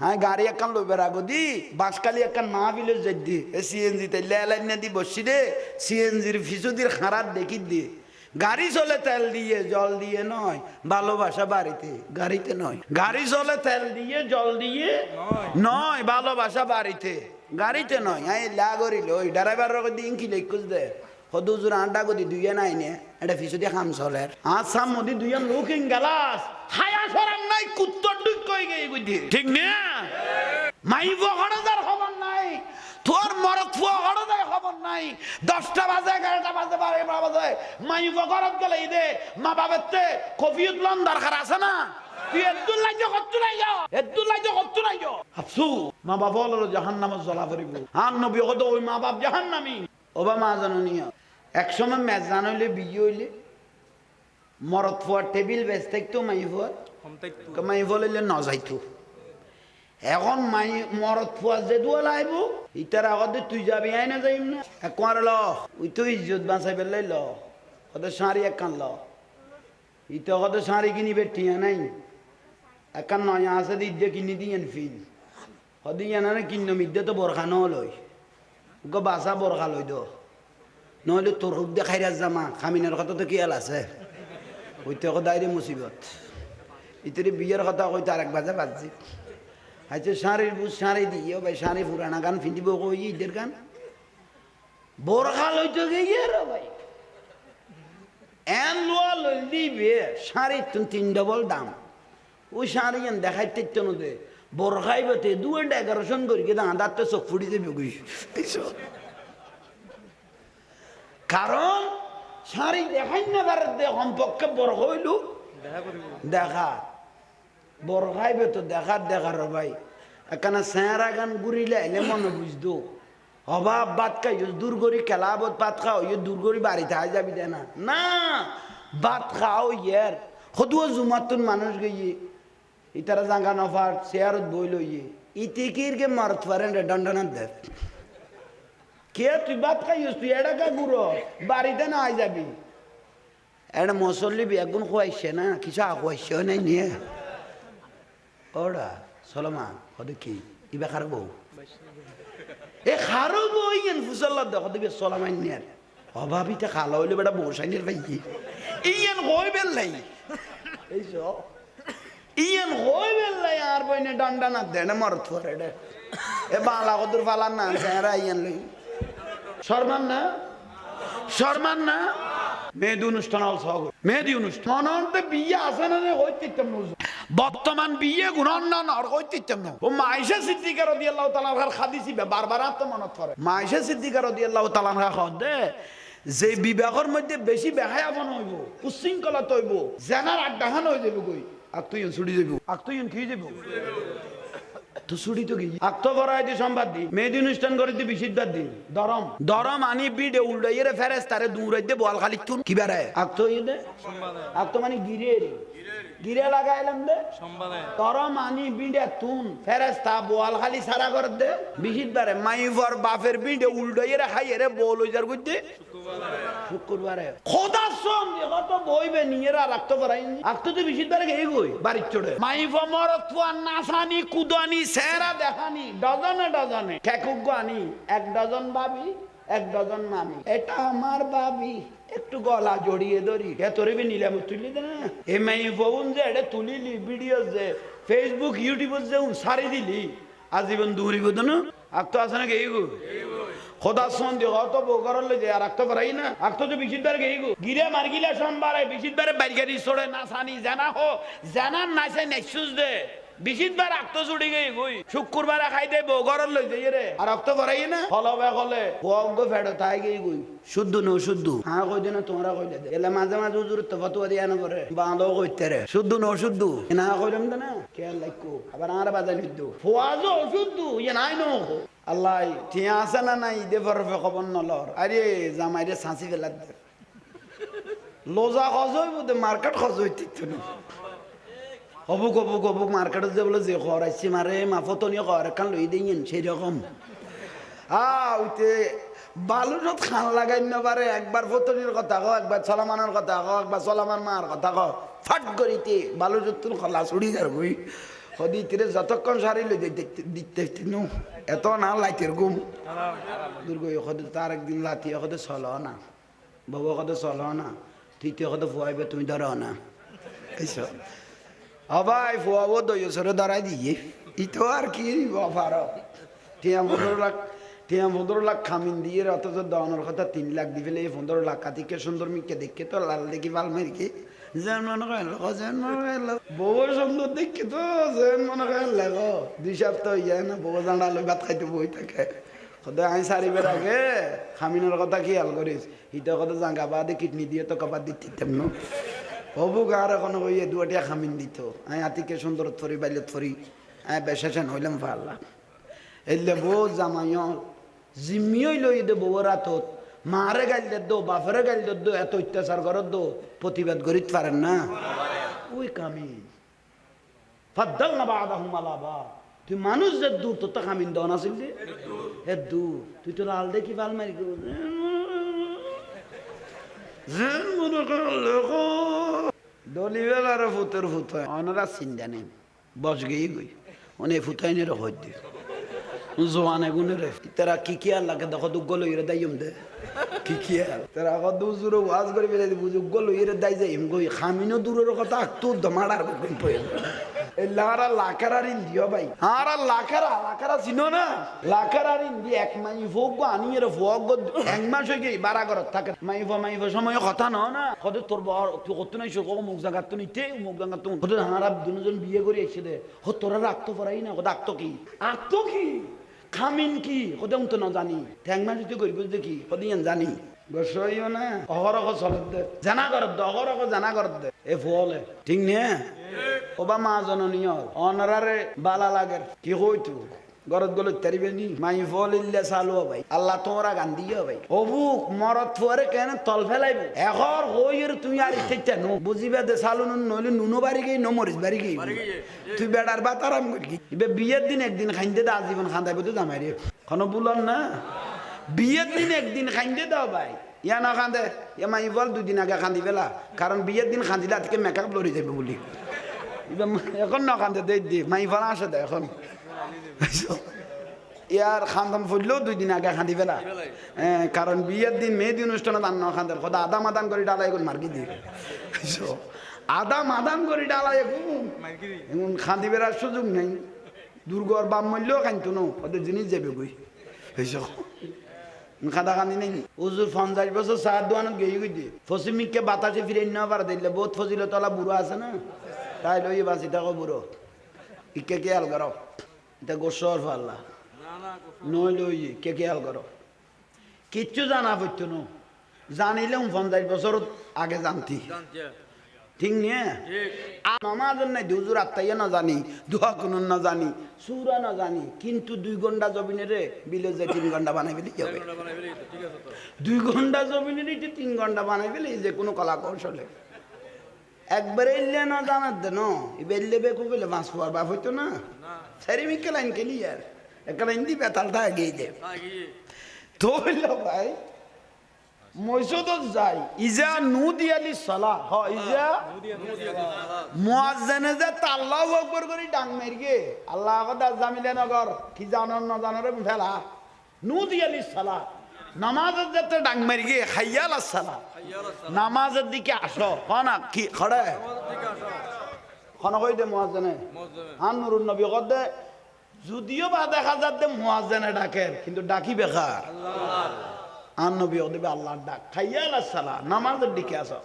হ্যাঁ গাড়ি একখান লইবার আগো দি বাঁশকালি একখান মাহবিল দি সিএনজি তে লেলাইন দি বসছি রে সিএনজির ফিসুদির খারাপ দেখি দিয়ে গাড়ি চলে তেল দিয়ে জল দিয়ে নয় ভালোবাসা বাড়িতে গাড়িতে নয় গাড়ি চলে তেল দিয়ে জল দিয়ে নয় ভালোবাসা বাড়িতে গাড়িতে নয় হ্যাঁ লাগরিল ওই ড্রাইভার দিন কি লেখুস দে হদুজুর আন্ডা গদি দুইয়ে নাই নে এটা ফিসুদি খাম চলের আসাম মদি দুইয়ে লুকিং গ্লাস হায়া সরাম নাই কুত্তর ডুক কই গই বুদ্ধি ঠিক না মাই বহড়াদার খবর নাই তোর মরদ ফুয়া হড়াদার খবর নাই 10টা বাজে 11টা বাজে 12টা বাজে মাই বহড়াত গলে দে মা বাবাতে কফিয়ত লন দরকার আছে না তুই আব্দুল্লাহ কত্তু নাই যাও আব্দুল্লাহ কত্তু নাই যাও আফসু মা বাবা হলো জাহান্নামে জ্বলা করিব আর নবী কত ওই মা বাপ জাহান্নামী ওবা মা জানুনিয়া একসময় মেজান হইলে বিয়ে হইলে মরদ ফুয়ার টেবিল বেশ থাকতো মাই ফুয়ার ন যাইতো এখন মাই মরদ ফুয়া যে দুয়া লাইব ইটার আগতে তুই যাবি আই না যাইম না একবার ল ওই তো ইজ্জত বাঁচাই পেলাই ল ওদের শাড়ি একখান ল ইটা কত শাড়ি কিনিবে টিয়া নাই একখান নয়া আছে দিয়ে কিনি দিয়েন ফিল হদিয়া না কিন্ন মিদ্যে তো বরখানো লই ওকে বাসা বরখা লই দো নহলে তোর হুক দেখাই জামা খামিনের কথা তো কিয়াল আছে ওইতে দায়রে মুসিবত ইতরে বিয়ের কথা কইতে আরেক বাজে বাজছি আচ্ছা শাড়ির বুঝ শাড়ি দিয়ে ভাই শাড়ি পুরানা গান ফিন্দিব কই ঈদের গান বোরখা লইতে গিয়ে রে ভাই এন লোয়া লই দিবে শাড়ি 3 ডবল দাম ওই শাড়ি এন দেখাইতে তো দে বোরখাইবতে 2.11 করি কিন্তু আদারতে চোখ ফুটি যাবে কই কারণ শাড়ি দেখাই না পারে কমপক্ষে বড় হইল দেখা বড় খাইবে তো দেখার ভাই এখানে স্যাঁরা গান ঘুরিলে এলে মনে বুঝতো অভাব ভাত খাই দূর করি খেলাবত ভাত খাও ইয়ে দূর করি বাড়িতে আই যাবি দে না না ভাত খাও ইয়ার সদুয়া জুমাতুন মানুষ গিয়ে ইতারা জাঙ্গা নফার চেয়ারত বই লইয়ে ইতিকির কে মারত পারেন রে দণ্ডনাথ দেব কে তুই ভাত খাইস তুই এটা কা গুড়ো বাড়িতে না আই যাবি এটা মসল্লি বেগুন খুয়াইছে না কিছু খুয়াইছে নাই নিয়ে ওরা সলমা হদে কি ইবা খার বউ এ খারো বউ ইয়েন ফুসল্লা দেখো দিবে সলমান নিয়ার অভাবিতে খালা হইলে বেটা বসাইনের ভাই ইয়েন কই বেললাই এইসো ইয়েন কই বেললাই আর বইনে ডান্ডা না দেন মরত করে রে এ বালা কদুর ফালান না সেরা ইয়েন লই শর্মান না মেহেদি অনুষ্ঠান মেহেদি অনুষ্ঠান বিয়ে আছে না হইতাম বর্তমান বিয়ে গুণান্নান আর হইতাম না ও মাইশা সিদ্দিকা রাদিয়াল্লাহু তাআলা আনহার হাদিসি বারবার আত্মমনত করে মাইশা সিদ্দিকা রাদিয়াল্লাহু তাআলা আনহা কয় যে বিবাহের মধ্যে বেশি বেহায়াপন হইব উশৃঙ্খলা হইব জানার আড্ডাহান হয়ে যাবে কই আকতুইন ছুটি যাব আকতুইন কি যাব তো ছুটি তো কি আক্ত ভরাই দি সম্বাদ দি মেহেদি অনুষ্ঠান করে দি বিশিদ্ধার দিন দরম আনি বিডে উল্টাইরে ফেরেশতারে দূরাই দে বল খালি তুন কি বারে আক্ত ইদে আক্ত মানে গিরে লাগাইলাম দে দরম আনি বিডে তুন ফেরেশতা বল খালি সারা করে দে বিশিদ্ধারে মাইফর বাপের বিডে উল্টাইরে খাইরে বল হইজার কইতে শুক্রবারে খোদা সম কত বইবে নিয়েরা রাখতে পারাই আক্ত তো বিশিদ্ধারে গই বাড়ির চড়ে মাইফ মরত ফুয়ান নাসানি কুদানি সেরা দেখানি ডজনে কেকুক আনি 1 ডজন ভাবি 1 ডজন মামি এটা আমার ভাবি একটু গলা জড়িয়ে ধরি তোরে বি নিলাম তুলি দে না এ মাই ফোন যে এটা তুলিলি ভিডিও যে ফেসবুক ইউটিউব যে সারি দিলি আজীবন দূরিব না আক তো আছে না গেইগো খোদা সন দি অত বগরল যে আর রাখতে পারাই না আক তো বিশিদ্ধার গেইগো গিরে মারগিলা সোমবারে বিশিদ্ধারে বাইগারি ছড়ে না সানি জানা হো জানা নাইছে নেক্সুস দে বিশিদ্বার আক্ত ছুটি গই শুক্রবারে খাই দে বগরল লই যাই রে আর রক্ত ভরাই না হলবে হলে ওগ ফেড়ো তাই গই শুদ্ধ ন শুদ্ধ হ্যাঁ কই দেনা তোমরা কই দে এলা মাঝে মাঝে হুজুর তো ফতোয়া দিয়া না করে বাঁধো কইতে রে শুদ্ধ ন শুদ্ধ না কইলাম না কে লাইকো আবার আর বাজাই নিদু ফওয়াজো শুদ্ধ ইয়া নাই ন আল্লাহ টিয়া আছে না নাই দে ফরফে খবর নলর আরে জামাইরে সাঁচি ফেলা দে লোজা খজই বুদে মার্কেট খজই তিত না হবুক মার্কেটত যে বলে যে খরাইছি মারে মাফতনীয় খর কান লই দিয়েন সেই রকম ওইতে বালুরত খান লাগাই না পারে একবার ফতনির কথা কো একবার সলামানের কথা কো একবার সলামান মার কথা কো ফাট করিতে বালুরত খলা ছুড়ি যার বই হদিতিরে যতক্ষণ সারি লই দিতে নো এত না লাইতের ঘুম দুর্গ হদে তার একদিন লাতি হদে চলো না বাবু হদে চলো না তৃতীয় হদে ফুয়াইবে তুমি ধরো না এইসব আবাই ফুয়াবো দইয় সরে দাঁড়াই দিয়ে ইতো আর কি পারো টিয়া 15 লাখ খামিন দিয়ে অথচ দেওয়ানোর কথা 3 লাখ দিবে এই 15 লাখ কাতিকে সুন্দর মিকে দেখে তো লাল দেখি ভাল মারিকে যেন মনে করেন বউ সুন্দর দেখে তো যেন মনে করেন লাগো 2 সপ্তাহ হইয়া না বউ জানা আলু ভাত খাইতে বই থাকে সদায় আই সারিবার আগে খামিনের কথা খেয়াল করিস ইটা কথা জাঙ্গা বাদে কিডনি দিয়ে তো কবার দিতাম না হবু গার এখন ওই দুয়াটিয়া খামিন দিত আই আতিকে সুন্দর থরি বাইলত থরি আই বেশেষণ হইলাম পারলা এলে বউ জামাই জিম্মি হইল দে বউর হাতত মারে গাইল দো বাপরে গাইল দো এত অত্যাচার করত দো প্রতিবাদ করিতে পারেন না ওই কামি ফাদ্দাল না বাদাহুম আলা বা তুই মানুষ যে দূর তো কামিন দন আছিল রে এ দূর তুই তো লাল দেখি ভাল মারি দলিবেল আর ফুতের ফুতায় অনারা চিন্তা নেই বস গিয়ে গই অনেক ফুতাই নে রহ দিয়ে জোয়ানে গুনে রে তারা কি কি আল্লাহকে দেখো দুগ্গ লইরে দাইম দে কি কি আর তারা কত জুরে ওয়াজ করে বেলে বুজুগ্গ লইরে দাই যাইম গই খামিনো দূরের কথা তো দমাড়ার গুন পয় এলারা লাকারার ইন্দিও ভাই আর লাকারা চিনো না লাকারার ইন্দি এক মাই ভোগ আনি এর ভোগ এক মাস হয়ে গই বারা ঘর থাকে মাইফ সময় কথা না কত তোর বড় তুই কত নাই শোক মুখ জাগাত তো নিতে মুখ জাগাত তো কত হারা দুজন বিয়ে করে এসে দে হ তোরা রাখতো পরাই না কত আক্ত কি খামিন কি কদম তো না জানি ঠ্যাং মাছ তুই করিব দেখি কদিন জানি বসইও না অহরহ চলত দে জানা করত দে অহরহ জানা করত দে এ ফুলে ঠিক নে ওবা মা জননীয় অনারারে বালা লাগের কি হইতো গরত গল তারিবে নি মাই ফলিল্লা চালু ভাই আল্লাহ তোরা গান দিও ভাই অবুক মরত ফুয়ারে কেন তল ফেলাইব এখর হইর তুই আর ইচ্ছা নো বুঝিবে দে চালু নইলে নুনো বাড়ি গই ন মরিস বাড়ি গই তুই বেড়ার বাত আরাম করি ইবে বিয়ের দিন একদিন খাইতে দা জীবন খান্দাইব তো জামাই রে কোন বুলন না বিয়ের দিন একদিন খাইতে দাও ভাই ইয়া না খান্দে ইয়া মাই বল 2 দিন আগে খান্দি ফেলা কারণ বিয়ের দিন খান্দিলে আজকে মেকআপ লড়ি যাবে বলি ইবে এখন না খান্দে দে মাই ফলা আসে দে এখন ইয়ার খানদান ফুললেও 2 দিন আগে খান্দি ফেলা কারণ বিয়ের দিন মেহেদি অনুষ্ঠানে দান না খান্দার কথা আদা মাদান করে ডালাই এখন মার্কি দিয়ে আদা মাদান করে ডালাই এখন খান্দি বেড়ার সুযোগ নেই দুর্গর বাম মূল্যও খাইতো ন ওদের জিনিস যাবে বই খাদা খান্দি নেই উজুর 50 বছর চার দোয়ানত গিয়ে গই দিয়ে ফসিমিককে বাতাসে ফিরে নেওয়া পারে দিলে বহুত ফজিলত তলা বুড়ো আছে না তাই লই বাঁচি থাকো বুড়ো ইকে কে আল করো এটা গোসর ফাল্লা নই লই কে খেয়াল করো কিচ্ছু জানা পড়তো না জানিলে 50 বছর আগে জানতি ঠিক নিয়ে নামাজের নাই দুজুর আত্মাইয়া না জানি দোয়া কোন না জানি সুরা না জানি কিন্তু 2 ঘন্টা জমিনে রে বিলে যে 3 ঘন্টা বানাই ফেলি যাবে 2 ঘন্টা জমিনে রে 3 ঘন্টা বানাই ফেলি যে কোনো কলা কৌশলে একবারে ইল্লে না জানার দেন ইবেললে বেকু বলে মাছ পাওয়ার বাপ হইতো না সেরিমিকে লাইন কেলি আর একটা লাইন দি বেতালটা এগিয়ে দে তো হইল ভাই মসজিদ যাই ইজা নুদি আলি সালাহ হ ইজা মুয়াজ্জিনে যে আল্লাহু আকবার করি ডাং মারগে আল্লাহ কথা জামিলে নগর কি জানন না জানরে ফেলা নুদি আলি সালাহ নামাজের যেতে ডাং মারগে হাইয়াল আসসালাহ নামাজের দিকে আসো কনা কি খড়ে কই দে মুয়াজ্জিনে আন নুরুন নবী কদে যদিও বা দেখা যাচ্ছে মুয়াজ্জিনে ডাকে কিন্তু ডাকি বেকার আল্লাহ আন নবী ওদিবে আল্লাহর ডাক হাইয়াল আসসালাহ নামাজের দিকে আসো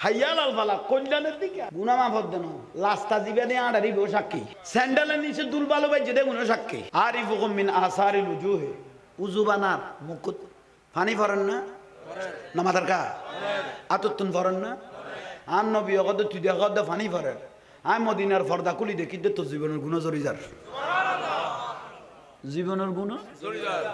হাইয়াল আল ফালাহ কল্যাণের দিকে গুনাহ মাফ দেন লাস্তা জীবনে আড়ারি বউ সাক্ষী স্যান্ডেলের নিচে দুলবালো বাইজে দে গুনাহ সাক্ষী আরিফুকুম মিন আসারিল উজুহি উযু বানার মুকুত পানি ভরেন না নামাজের কা আততুন ভরেন না আন নবী ওগদ তুই দেখদ পানি ভরেন আই মদিনার পর্দা খুলি দেখি তো জীবনের গুনাহ জড়ি যার জীবনের গুনাহ জড়ি যার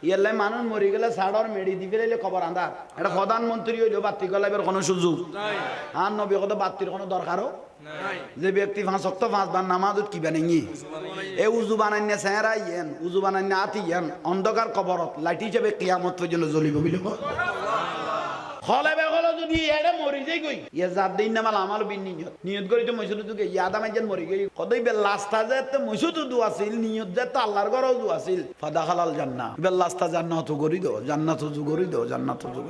ইয়াল্লাই মানুষ মরি গেলে সাড়র মেডি দি ফেলাইলে খবর আন্দার এটা প্রধানমন্ত্রী হইলো বাতি গলাইবার কোনো সুযোগ নাই আন নবী ওগদ বাতির কোনো দরকারও নাই যে ব্যক্তি 5 ওয়াক্ত 5 বার নামাজত কি বানাইনি এই উযু বানাইনে চেহারা ইয়েন উযু বানাইনে আতি ইয়েন অন্ধকার কবরত লাইট হিসেবে কিয়ামত পর্যন্ত জ্বলিব বলি সুবহানাল্লাহ খলাবে গলো যদি এড়ে মরি যাই গই ইয়া জাত দিন না মাল আমার বিন নিয়ত করি তো মসজিদ তো ইয়াদ আমি যেন মরি গই কদই বে লাস্তা যে তো মসজিদ দু আছিল নিয়ত যে তো আল্লাহর ঘরও দু আছিল ফাদা হালাল জান্নাহ বে লাস্তা জান্নাত করি দো জান্নাত জু করি দো জান্নাত জু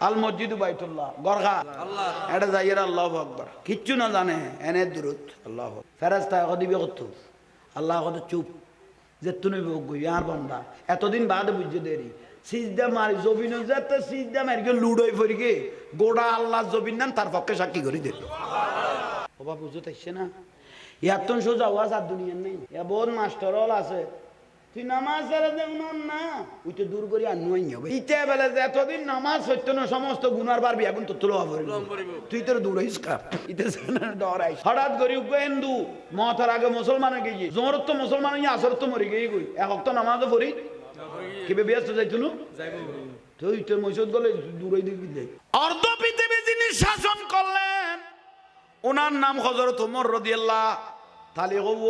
আল মসজিদ বাইতুল্লাহ গরগা আল্লাহ এটা যাইরা আল্লাহু আকবার কিচ্ছু না জানে এনে দুরুদ আল্লাহু ফেরেশতা কদিবে কত আল্লাহ কত চুপ যে তুমি গই আর বান্দা এতদিন বাদে বুঝে দেরি সিজদা মারি জবিন যত সিজদা মারি গে লুডই ফরি গে গোড়া আল্লাহ জবিন নাম তার পক্ষে সাক্ষী করি দে বাবা বুঝতে আইছে না ইয়াতন সোজা ওয়াজ আর দুনিয়ার নেই এ বহুত মাস্টার হল আছে তুই নামাজ ছাড়া দেউন না ওই তো দূর করি আর নই হবে ইতে বেলা যে এতদিন নামাজ হইতো না সমস্ত গুনার পারবি এখন তো তুলো হবে তুই তোর দূর হইস কা ইতে ডর আইস হঠাৎ করি উগ্র হিন্দু মতার আগে মুসলমান গিয়ে জোর তো মুসলমান আসর তো মরি গিয়ে গই এক তো নামাজও পড়ি কিবে ব্যস্ত যাইতুনু তুই তো মসজিদ গলে দূরে দিবি অর্ধ পৃথিবী যিনি শাসন করলেন ওনার নাম হযরত ওমর রাদিয়াল্লাহ তালি গব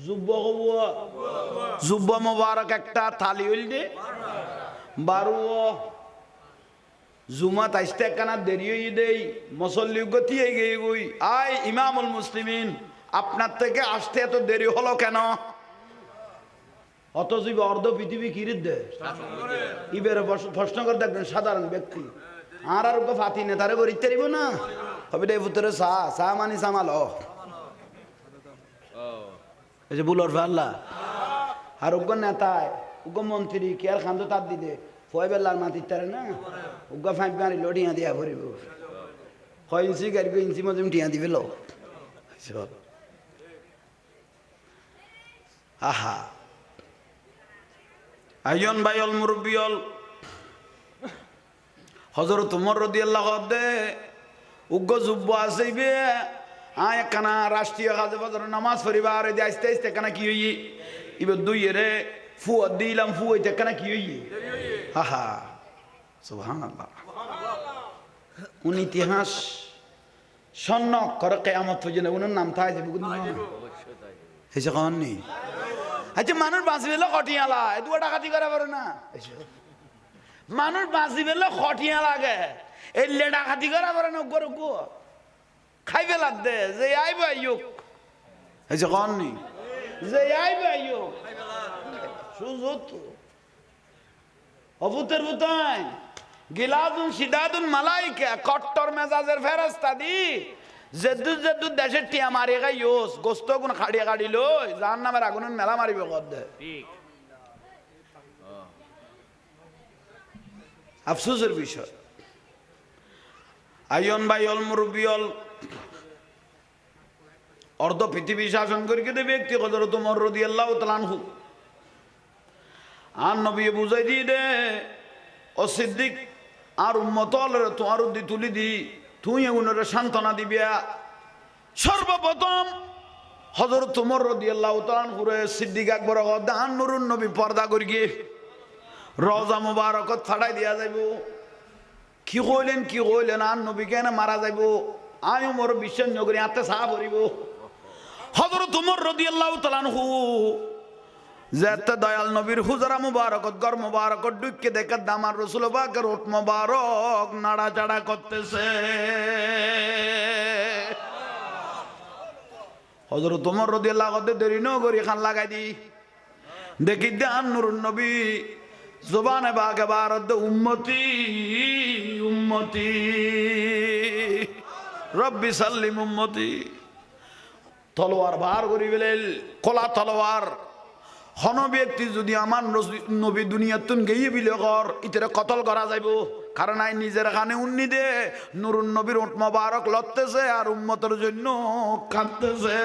জুব্বা গব জুব্বা মোবারক একটা তালি হইল দে বারু জুমা তাইস্তে কানা দেরি হই দেই মুসল্লি গতি হয়ে গই গই আয় ইমামুল মুসলিমিন আপনার থেকে আসতে এত দেরি হলো কেন অথচ অর্ধ পৃথিবী কিরিত দে ইবের প্রশ্ন করে দেখবেন সাধারণ ব্যক্তি আর আর ওকে ফাতি নেতারে করিতে পারিব না হবে রে ভিতরে চা মানি সামাল এই যে বুলর ফাল্লা আর ওকে নেতায় ওকে মন্ত্রী কে আর খান্দ তার দিলে ফয় বেলার মাতির তারে না ওকে ফাইভ গাড়ি লড়িয়া দিয়া ভরিব 6 ইঞ্চি গাড়ি ইঞ্চি মধ্যে টিয়া দিবে লো আহা আইয়ন ভাইল মুরব্বিয়ল হযরত ওমর রাদিয়াল্লাহু আনহু উগ্র যুব্ব আছেইবে আয় কানা রাষ্ট্রীয় কাজে ফজর নামাজ পড়িবার দে আস্তে আস্তে কানা কি হই ইবে দুই রে ফু দিলাম ফু হইতে কানা কি হই আহা সুবহানাল্লাহ উনি ইতিহাস সন্ন করে কিয়ামত পর্যন্ত উনার নাম থাই যাবে কোন হেসে কোন নি আচ্ছা মানুষ বাঁচি পেলে খটিয়ালা দুয়া ডাকাতি করা পারে না মানুষ বাঁচি পেলে খটিয়া লাগে এই লে ডাকাতি করা পারে না গরু গো খাই পেলার দে যে আইব আইয়ুক হয়েছে কন নি যে আইব আইয়ুক সুজত অবুতের বুতাই গিলাদুন সিদাদুন মালাইকা কট্টর মেজাজের ফেরেশতা দি যেদু দেশের টিয়া মারি গাই ইউস গোস্ত গুণ খাড়িয়া গাড়ি লই যার নামের আগুন মেলা মারিব কর দে আফসোসের বিষয় আইয়ন ভাইল মুরব্বিয়ল অর্ধ পৃথিবী শাসন করি দে ব্যক্তি হযরত ওমর রাদিয়াল্লাহু তাআলা আনহু আর নবী বুঝাই দিয়ে দে ও সিদ্দিক আর উম্মত তোমার উদ্দি তুলি দি তুই এগুলোর সান্ত্বনা দিবিয়া সর্বপ্রথম হযরত ওমর রাদিয়াল্লাহু তাআলা আনহুরে সিদ্দিক আকবর দান নুরুন নবী পর্দা করি গিয়ে রওজা মুবারকত ফাড়াই দিয়া যাইব কি কইলেন আর নবী কেন মারা যাইব আয় ওমর বিশ্বাস নগরী হাতে সাহা ভরিব হযরত ওমর রাদিয়াল্লাহু তাআলা আনহু যেতে দয়াল নবীর হুজরা মুবারকত গর মুবারকত ডুবকে দেখে দামার রাসূল পাকের ওঠ মুবারক নাড়াচাড়া করতেছে হযরত ওমর রাদিয়াল্লাহু আনহু দেরি ন করি খান লাগাই দি দেখি দান নূরুন নবী জবানে বাগে বারদ উম্মতি উম্মতি রব্বি সাল্লিম উম্মতি তলোয়ার বার করি বেলেল কলা তলোয়ার হন ব্যক্তি যদি আমার নবী দুনিয়াতুন গিয়ে বিলে কর ইতরে কতল করা যাইব কারণ আই নিজের কানে উন্নি দে নুরুন নবীর ওঠ মোবারক লড়তেছে আর উম্মতের জন্য কাঁদতেছে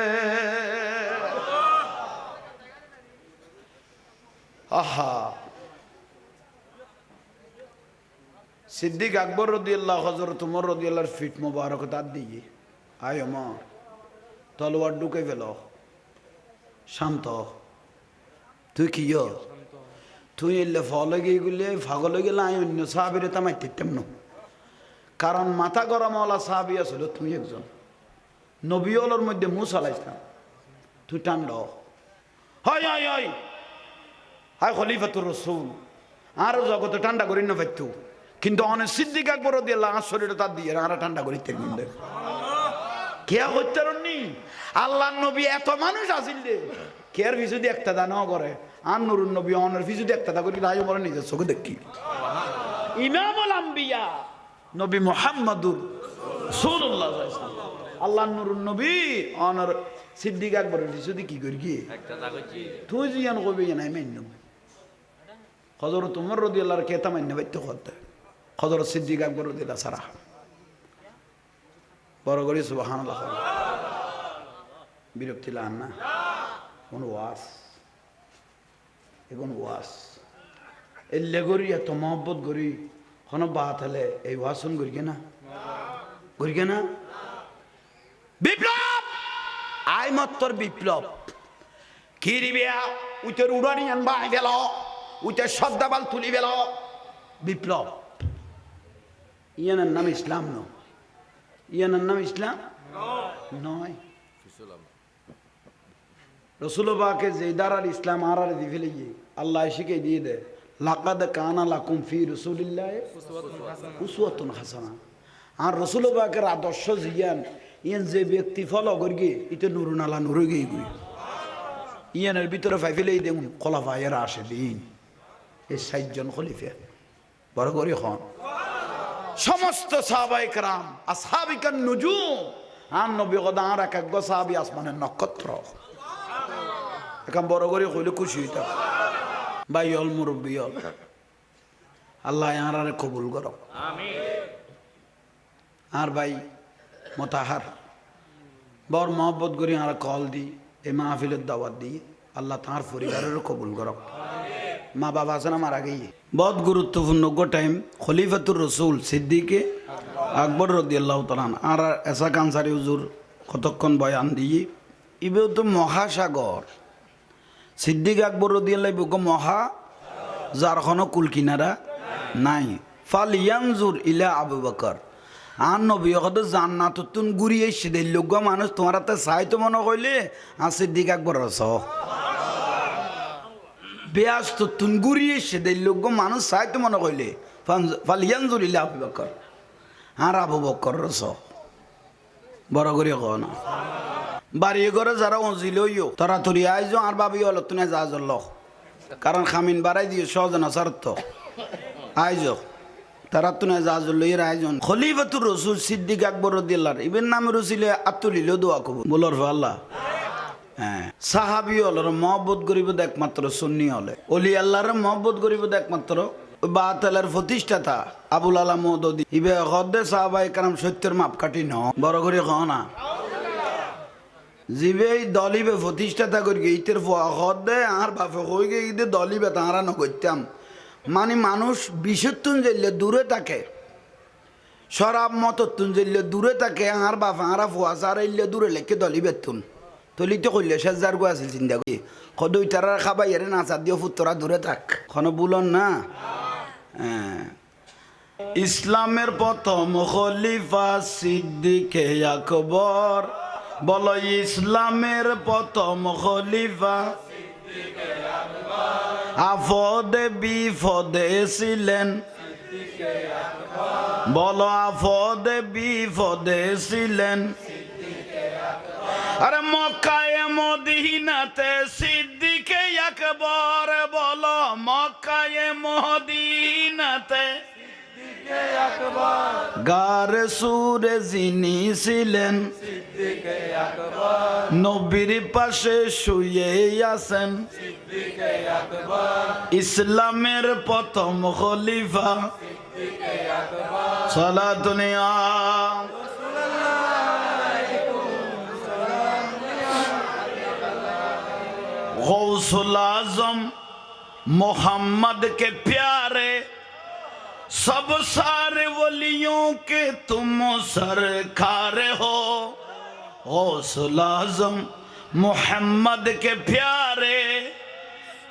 আহা সিদ্দিক আকবর রাদিয়াল্লাহু হযরত ওমর রাদিয়াল্লাহু ফিট মোবারক তার দিয়ে আয় ওমর তলোয়ার ঢুকে ফেল শান্ত তুই কি তুই এলে ফলে গিয়ে গুলে ফাগলে গেলে আই অন্য সাহাবির তামাই তেম ন কারণ মাথা গরম ওলা সাহাবি আসলে তুই একজন নবীওয়ালার মধ্যে মুসা আলাইহিস সালাম তুই টান্ড হয় হয় হয় হায় খলিফাতুর রাসূল আর জগতে ঠান্ডা করি না পাইতো কিন্তু অনেক সিদ্দিক আকবর রাদিয়াল্লাহু আনহু শরীরে তার দিয়ে আরা ঠান্ডা করি তেমন দেখ কে হইতারনি আল্লাহর নবী এত মানুষ আসিল দে কে আর বিশুদ্ধি একটা দানও করে আর নুরুন নবী অনের বিশুদ্ধি একটা দা করি রায় মরে নিজের চোখে দেখি ইমামুল আম্বিয়া নবী মুহাম্মদুর রাসূলুল্লাহ সাল্লাল্লাহু আলাইহি ওয়াসাল্লাম আল্লাহর নুরুন নবী অনর সিদ্দিক আকবর বিশুদ্ধি কি করি কি একটা দা কইছি তুই জিয়ান কইবে না মাইন্য হযরত উমর রাদিয়াল্লাহু আনহু কেতা মাইন্য বাইতে করতে হযরত সিদ্দিক আকবর রাদিয়াল্লাহু সারা বড় করে সুবহানাল্লাহ বিরক্তি লান না কোন ওয়াস এখন ওয়াস এলে গরি এত মহব্বত গরি কোন বাত হলে এই ওয়াসন গরি না বিপ্লব আই মত্তর বিপ্লব কি রিবিয়া উইতের উড়ানি আনবা গেল উইতের শব্দাবাল তুলি গেল বিপ্লব ইয়ানের নাম ইসলাম নয় ইয়ানের নাম ইসলাম নয় রসুলবাকে জেদার আর ইসলাম আর দি ফেলে গিয়ে আল্লাহ শিখে দিয়ে দে লাকাদ কানা লাকুম ফি রাসূলিল্লাহ উসওয়াতুন হাসানা আর রসুলবাকের আদর্শ জিয়ান ইয়ান যে ব্যক্তি ফলো করি এটা নুরুন আলা নুরে গিয়ে গুই ইয়ানের ভিতরে ফাইফেলেই দেখুন খলাফায়েরা আসে দিন এই ৬০ জন খলিফা বড় করে খন সমস্ত সাহাবায়ে কেরাম আসহাবিকান নুজুম আর নবী গদার এক এক সাহাবী আসমানের নক্ষত্র এখন বড় করে কইলে খুশি হইতা ভাই অল মুরব্বী অল আল্লাহ আরারে কবুল করো আমিন আর ভাই মোতাহার বড় মহব্বত করি আর কল দি এই মাহফিলের দাওয়াত দি আল্লাহ তার পরিবারের কবুল করো মা বাবা আছে না মারা গিয়ে বহুত গুরুত্বপূর্ণ গো টাইম খলিফাতুর রসুল সিদ্দিকে আকবর রাদিয়াল্লাহু তাআলা আর এসা কানসারি হুজুর কতক্ষণ বয়ান দিয়ে ইবেও তো মহাসাগর সিদ্দিক আকবর রাদিয়াল্লাহু তাআলা মহা যার কোনো কুল কিনারা নাই ফাল ইয়ানজুর ইলা আবু বকর আর নবী হতে জান্নাতুন ঘুরিয়ে এসে দিল লোক মানুষ তোমার হাতে চাইতো মনে কইলে আর সিদ্দিক আকবর রস বেয়াস তুন ঘুরিয়ে এসে দিল লোক মানুষ চাইতো মনে কইলে ফাল ইয়ানজুর ইলা আবু বকর আর আবু বকর রস বড় করে কো না বাড়ি ঘরে যারা অজিলইও তারা তরি আইজ আর ভাবি হল তুনে যা জল কারণ খামিন বাড়াই দিয়ে সহজনা স্বার্থ আইজ তারা তুনে যা জল এর আয়োজন খলিফাতুর রসুল সিদ্দিক আকবর রাদিয়াল্লাহু ইবেন নামে রসিলে আত্মলিল দোয়া কবুল বলর আল্লাহ হ্যাঁ সাহাবি হলর মহব্বত গরিব একমাত্র সুন্নি হলে অলি আল্লাহর মহব্বত গরিব একমাত্র বাতেলের প্রতিষ্ঠাতা আবুল আলা মওদুদি ইবে হদ্দে সাহাবায়ে কারাম সত্যের মাপকাঠি ন বড় করে কও না জিবে দলিবে প্রতিষ্ঠাতা করি ইতের হদ্দে আর বাপে হই গে ইদে দলিবে তাহারা ন করতাম মানে মানুষ বিশুদ্ধুন জেলে দূরে থাকে শরাব মততুন জেলে দূরে থাকে আর বাপ আরা ফুয়াশার ইল্লে দূরে লেখে দলিবে তুন তলিতে কইলে সেজার গো আছিল চিন্তা করি কদই তারা খাবাই এর নাচা দিও ফুতরা দূরে থাক কোনো বুলন না ইসলামের প্রথম খলিফা সিদ্দিকে আকবর বলো ইসলামের প্রথম খলিফা সিদ্দিকে আকবর আফদে বিপদে ছিলেন সিদ্দিকে আকবর বলো আফদে বিপদে ছিলেন সিদ্দিকে আকবর আরে মক্কায়ে মদিনাতে সিদ্দিকে আকবর বলো মক্কায়ে মদিনাতে সিদ্দিকে আকবর গারে সুরে যিনি ছিলেন সিদ্দিকে আকবর নবীর পাশে শুয়ে আছেন সিদ্দিকে আকবর ইসলামের প্রথম খলিফা সিদ্দিকে আকবর সালাতুন ইয়া गौसुल आजम मोहम्मद के प्यारे सब सारे वलियों के तुम सरकार हो गौसुल आजम मोहम्मद के प्यारे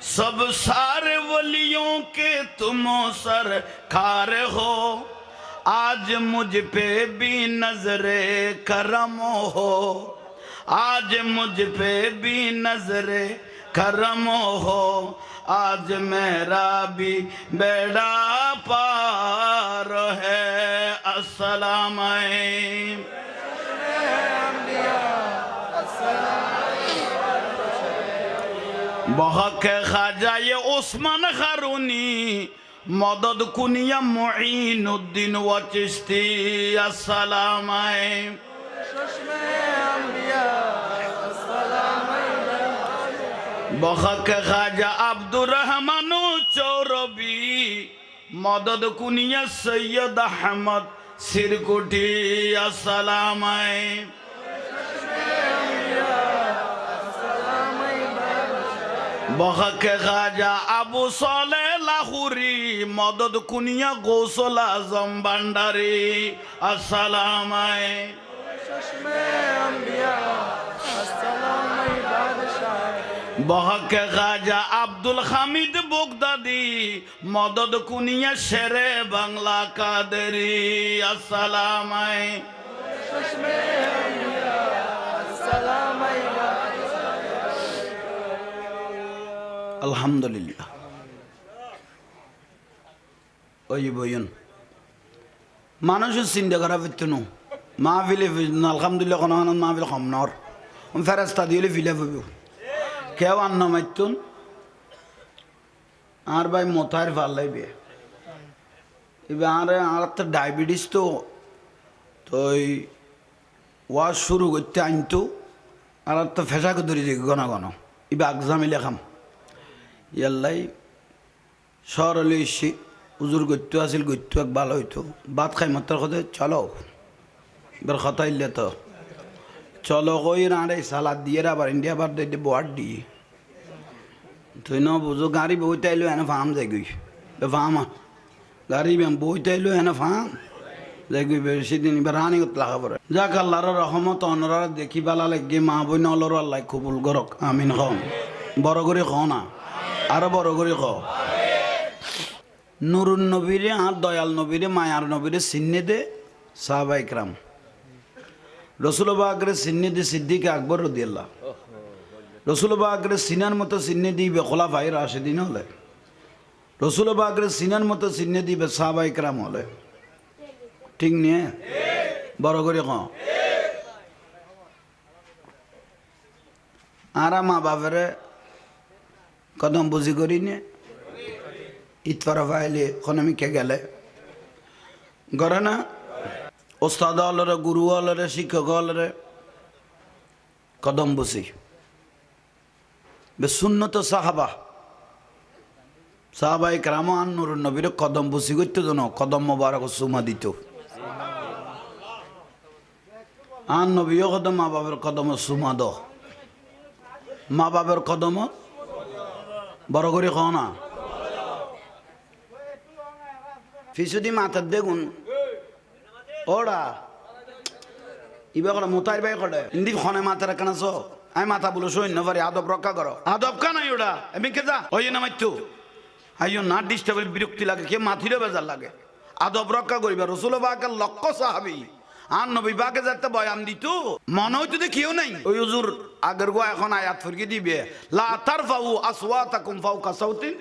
सब सारे वलियों के तुम सरकार हो आज मुझ पे भी नजरे करम हो आज मुझ पे भी नजरे करम हो आज मेरा भी बेड़ा पार है। अस्सलाम बहक खाजा ये उस्मान खारूनी मदद कुनिया मुईनुद्दीन व चिश्ती। अस्सलाम बहक खाजा अब्दुर रहमान चौरबी मदद कुनिया सैयद अहमद सिरकुटी। अस्सलाम बहक खाजा अबू साले लाहौरी मदद कुनिया गौसल आजम भंडारी। अस्सलाम बहक खाजा अब्दुल हामिद बगदादी मदद कुनिया शेरे बांग्ला कादरी। अस्सलाम अल्हम्दुलिल्लाह। ওই বইন মানুষের চিন্তা করা ফিরতনু মাহফিলে আলহামদুলিল্লাহ কোনো মাহফিল কমনর ফেরাস্তা দিলে ফিলে ফিব কেউ আন্ন মাইতুন আর ভাই মোতায়ের ভাল লাগবে এবার আর তো ডায়াবেটিস তো ওই ওয়াজ শুরু করতে আনতো আর তো ফেসাকে ধরে দিই ঘন ঘন এবার আগজামিলে খাম ইয়াল্লাই শহরে এসে উজুর গত্য আছিল গত্য এক ভালো হইতো ভাত খাই মাত্র কথা চলো এবার কথা ইলে তো চলো কই রাঁড়ে সালাদ দিয়ে আবার ইন্ডিয়া বার দিয়ে বোয়ার দিয়ে তুই ন বুঝো গাড়ি বইতে আইলো এনে ফার্ম যাই গই ফার্মা গাড়ি বইতে আইলো এনে ফার্ম যাই গই সেদিন এবার রানি করতে লাগা পড়ে যাক আল্লাহর রহমত অনরা দেখি বালা লাগে মা বই নলর আল্লাহ কবুল করক আমিন খ বড় করে খ না আরো বড় করে খ নুরুন নবীরে আর দয়াল নবীরে মায়ার নবীরে সিন্নে দে সাহাবা ইকরাম রসুল বাগরে সিন্নে দে সিদ্দিক আকবর রাদিয়াল্লাহ রসুল বাগরে সিনার মতো সিন্নে দিবে খোলাফাই রাশেদিন হলে রসুল বাগরে সিনার মতো সিন্নে দিবে সাহাবা ইকরাম হলে ঠিক নিয়ে বড় করে ক আর মা বাবারে কদম বুঝি করি নে ইতফারা ফাইলে আমি কে গেলে গড়ে না ওস্তাদ হলরে গুরু হলরে শিক্ষক হলরে কদম বসি বে সুন্নত সাহাবা সাহাবাই কেরাম আন নুর নবীর কদম বসি করতে তো কদম মোবারক সুমা দিত আন নবীও কদম মা বাবার কদম সুমা দ মা বাবার কদম বড় করে খাও না ফিসুদি মাথার দেখুন ওরা ইবা করে মোতাইর বাই করে ইন্দি খনে মাথার কেন সো আমি মাথা বলো সৈন্য পারি আদব রক্ষা করো আদব কা নাই ওটা আমি কে যা ওই না মাইতো আইও না ডিস্টার্ব বিরক্তি লাগে কে মাথিরও বেজার লাগে আদব রক্ষা করিবা রসুল বাকের লক্ষ্য সাহাবি আর নবী বাকে যাতে বয়ান দিত মনে হইতো যে কেউ নাই ওই হুজুর আগের গো এখন আয়াত ফরকি দিবে লা তারফাউ আসওয়াতাকুম ফাওকা সাউতিন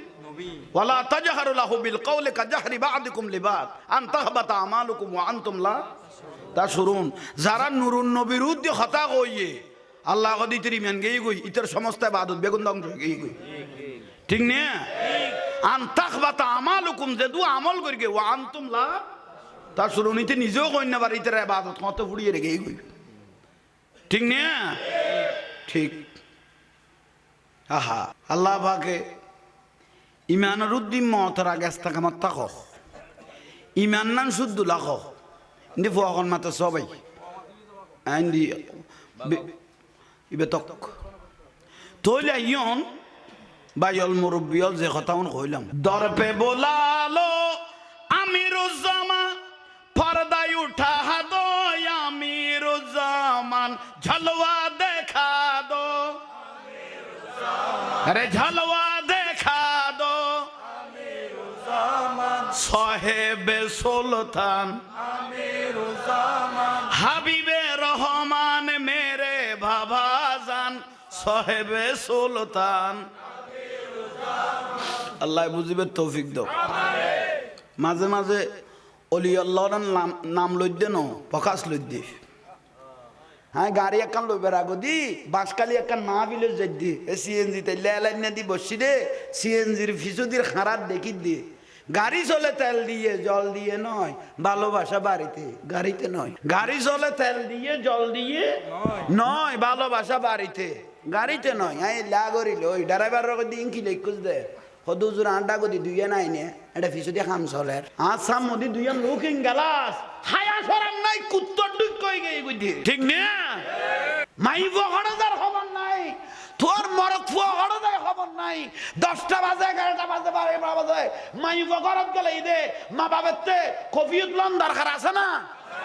ওয়ালা তাজহারু লাহু বিল কওলি কাজহরি বা'দিকুম লিবাদ আন তাহবাতা আমালুকুম ওয়া আনতুম লা তাশউরুন যারা নুরুন নবীর উদ্দে কথা কইয়ে আল্লাহ গদিতের ইমান গেই গই ইতর সমস্ত ইবাদত বেগুন দং গেই গই ঠিক না আন তাহবাতা আমালুকুম যে দু আমল করি গে ওয়া আনতুম লা তাশউরুন ইতে নিজেও কই না বাড়িতে ইবাদত কত ফুড়িয়ে রে গেই গই ঠিক না ঠিক আহা আল্লাহ পাকে ইমানের উদ্দিন মতর আগে কামাত থাক ইমান নান শুদ্ধ লাখ ইন্দি ফুয়াখন মাত্র সবাই আইন্দি ইবে তক তৈলে ইয়ন বাইল মুরব্বিয়ল যে কথাউন কইলাম দরপে বোলালো আমিরুজ্জামান পর্দায় উঠা দো আমিরুজ্জামান ঝলওয়া দেখা দো আরে ঝলওয়া দেখা দো আমিরুজ্জামান সাহেবে সুলতান আমিরুজ্জামান হাবিবে রহমান মেরে বাবাজান সাহেবে সুলতান আল্লাহ বুঝিবে তৌফিক দাও। মাঝে মাঝে অলি আল্লাহর নাম লইদে ন প্রকাশ লইদে। হ্যাঁ গাড়ি একান লইবার আগো দি বাঁশকালি একান না বিলে যাই দি সিএনজি তে লাইন দি বসি দে সিএনজির ফিসুদির খারাপ দেখি দি গাড়ি চলে তেল দিয়ে জল দিয়ে নয় ভালোবাসা বাড়িতে গাড়িতে নয়। গাড়ি চলে তেল দিয়ে জল দিয়ে নয় ভালোবাসা বাড়িতে গাড়িতে নয়। হ্যাঁ লাগরিল ওই ড্রাইভার দিন কি লেখুস দে হদুজুর আন্ডা গদি দুইয়া নাই নে এটা ফিসু দিয়ে খাম চলের আসাম মদি দুইয়া লুকিং গালাস হায়া সরাম নাই কুত্তর ডুক কই গই বুঝি ঠিক না মাই বগড়াদার খবর নাই তোর মরদ ফুয়া গড়াদার খবর নাই 10টা বাজে 11টা বাজে 12টা বাজে মাই বগড়াত গলে দে মা বাবাতে কফিয়ত লন দরকার আছে না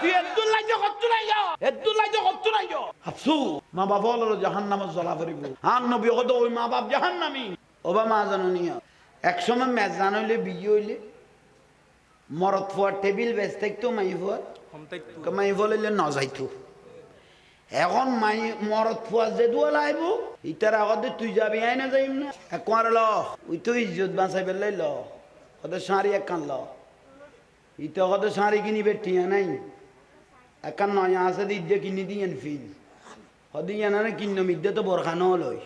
তুই আব্দুল্লাহ যে কত্তুলাই যাও আব্দুল্লাহ যে কত্তুলাই যাও আফসু মা বাবা হলো জাহান্নামে জ্বলা করিব আর নবী কত ওই মা বাপ জাহান্নামী ওবা মা জানুনিয়া একসময় মেজান হইলে বিয়ে হইলে মরদ ফুয়ার টেবিল বেশ থাকতো মাই ফুয়ালে ন যাইতো। এখন মাই মরদ ফুয়া যে দুয়াল আইব ইটার আগতে তুই যাবি আই না যাইম না একবার ল ওই তো ইজ্জত বাঁচাই পেলাই ল ওদের শাড়ি একখান ল ইটা কত শাড়ি কিনিবে টিয়া নাই একখান নয়া আছে দিয়ে কিনি দিয়েন ফিল হদিয়া না কিন্ন মিদ্যে তো বরখানো লই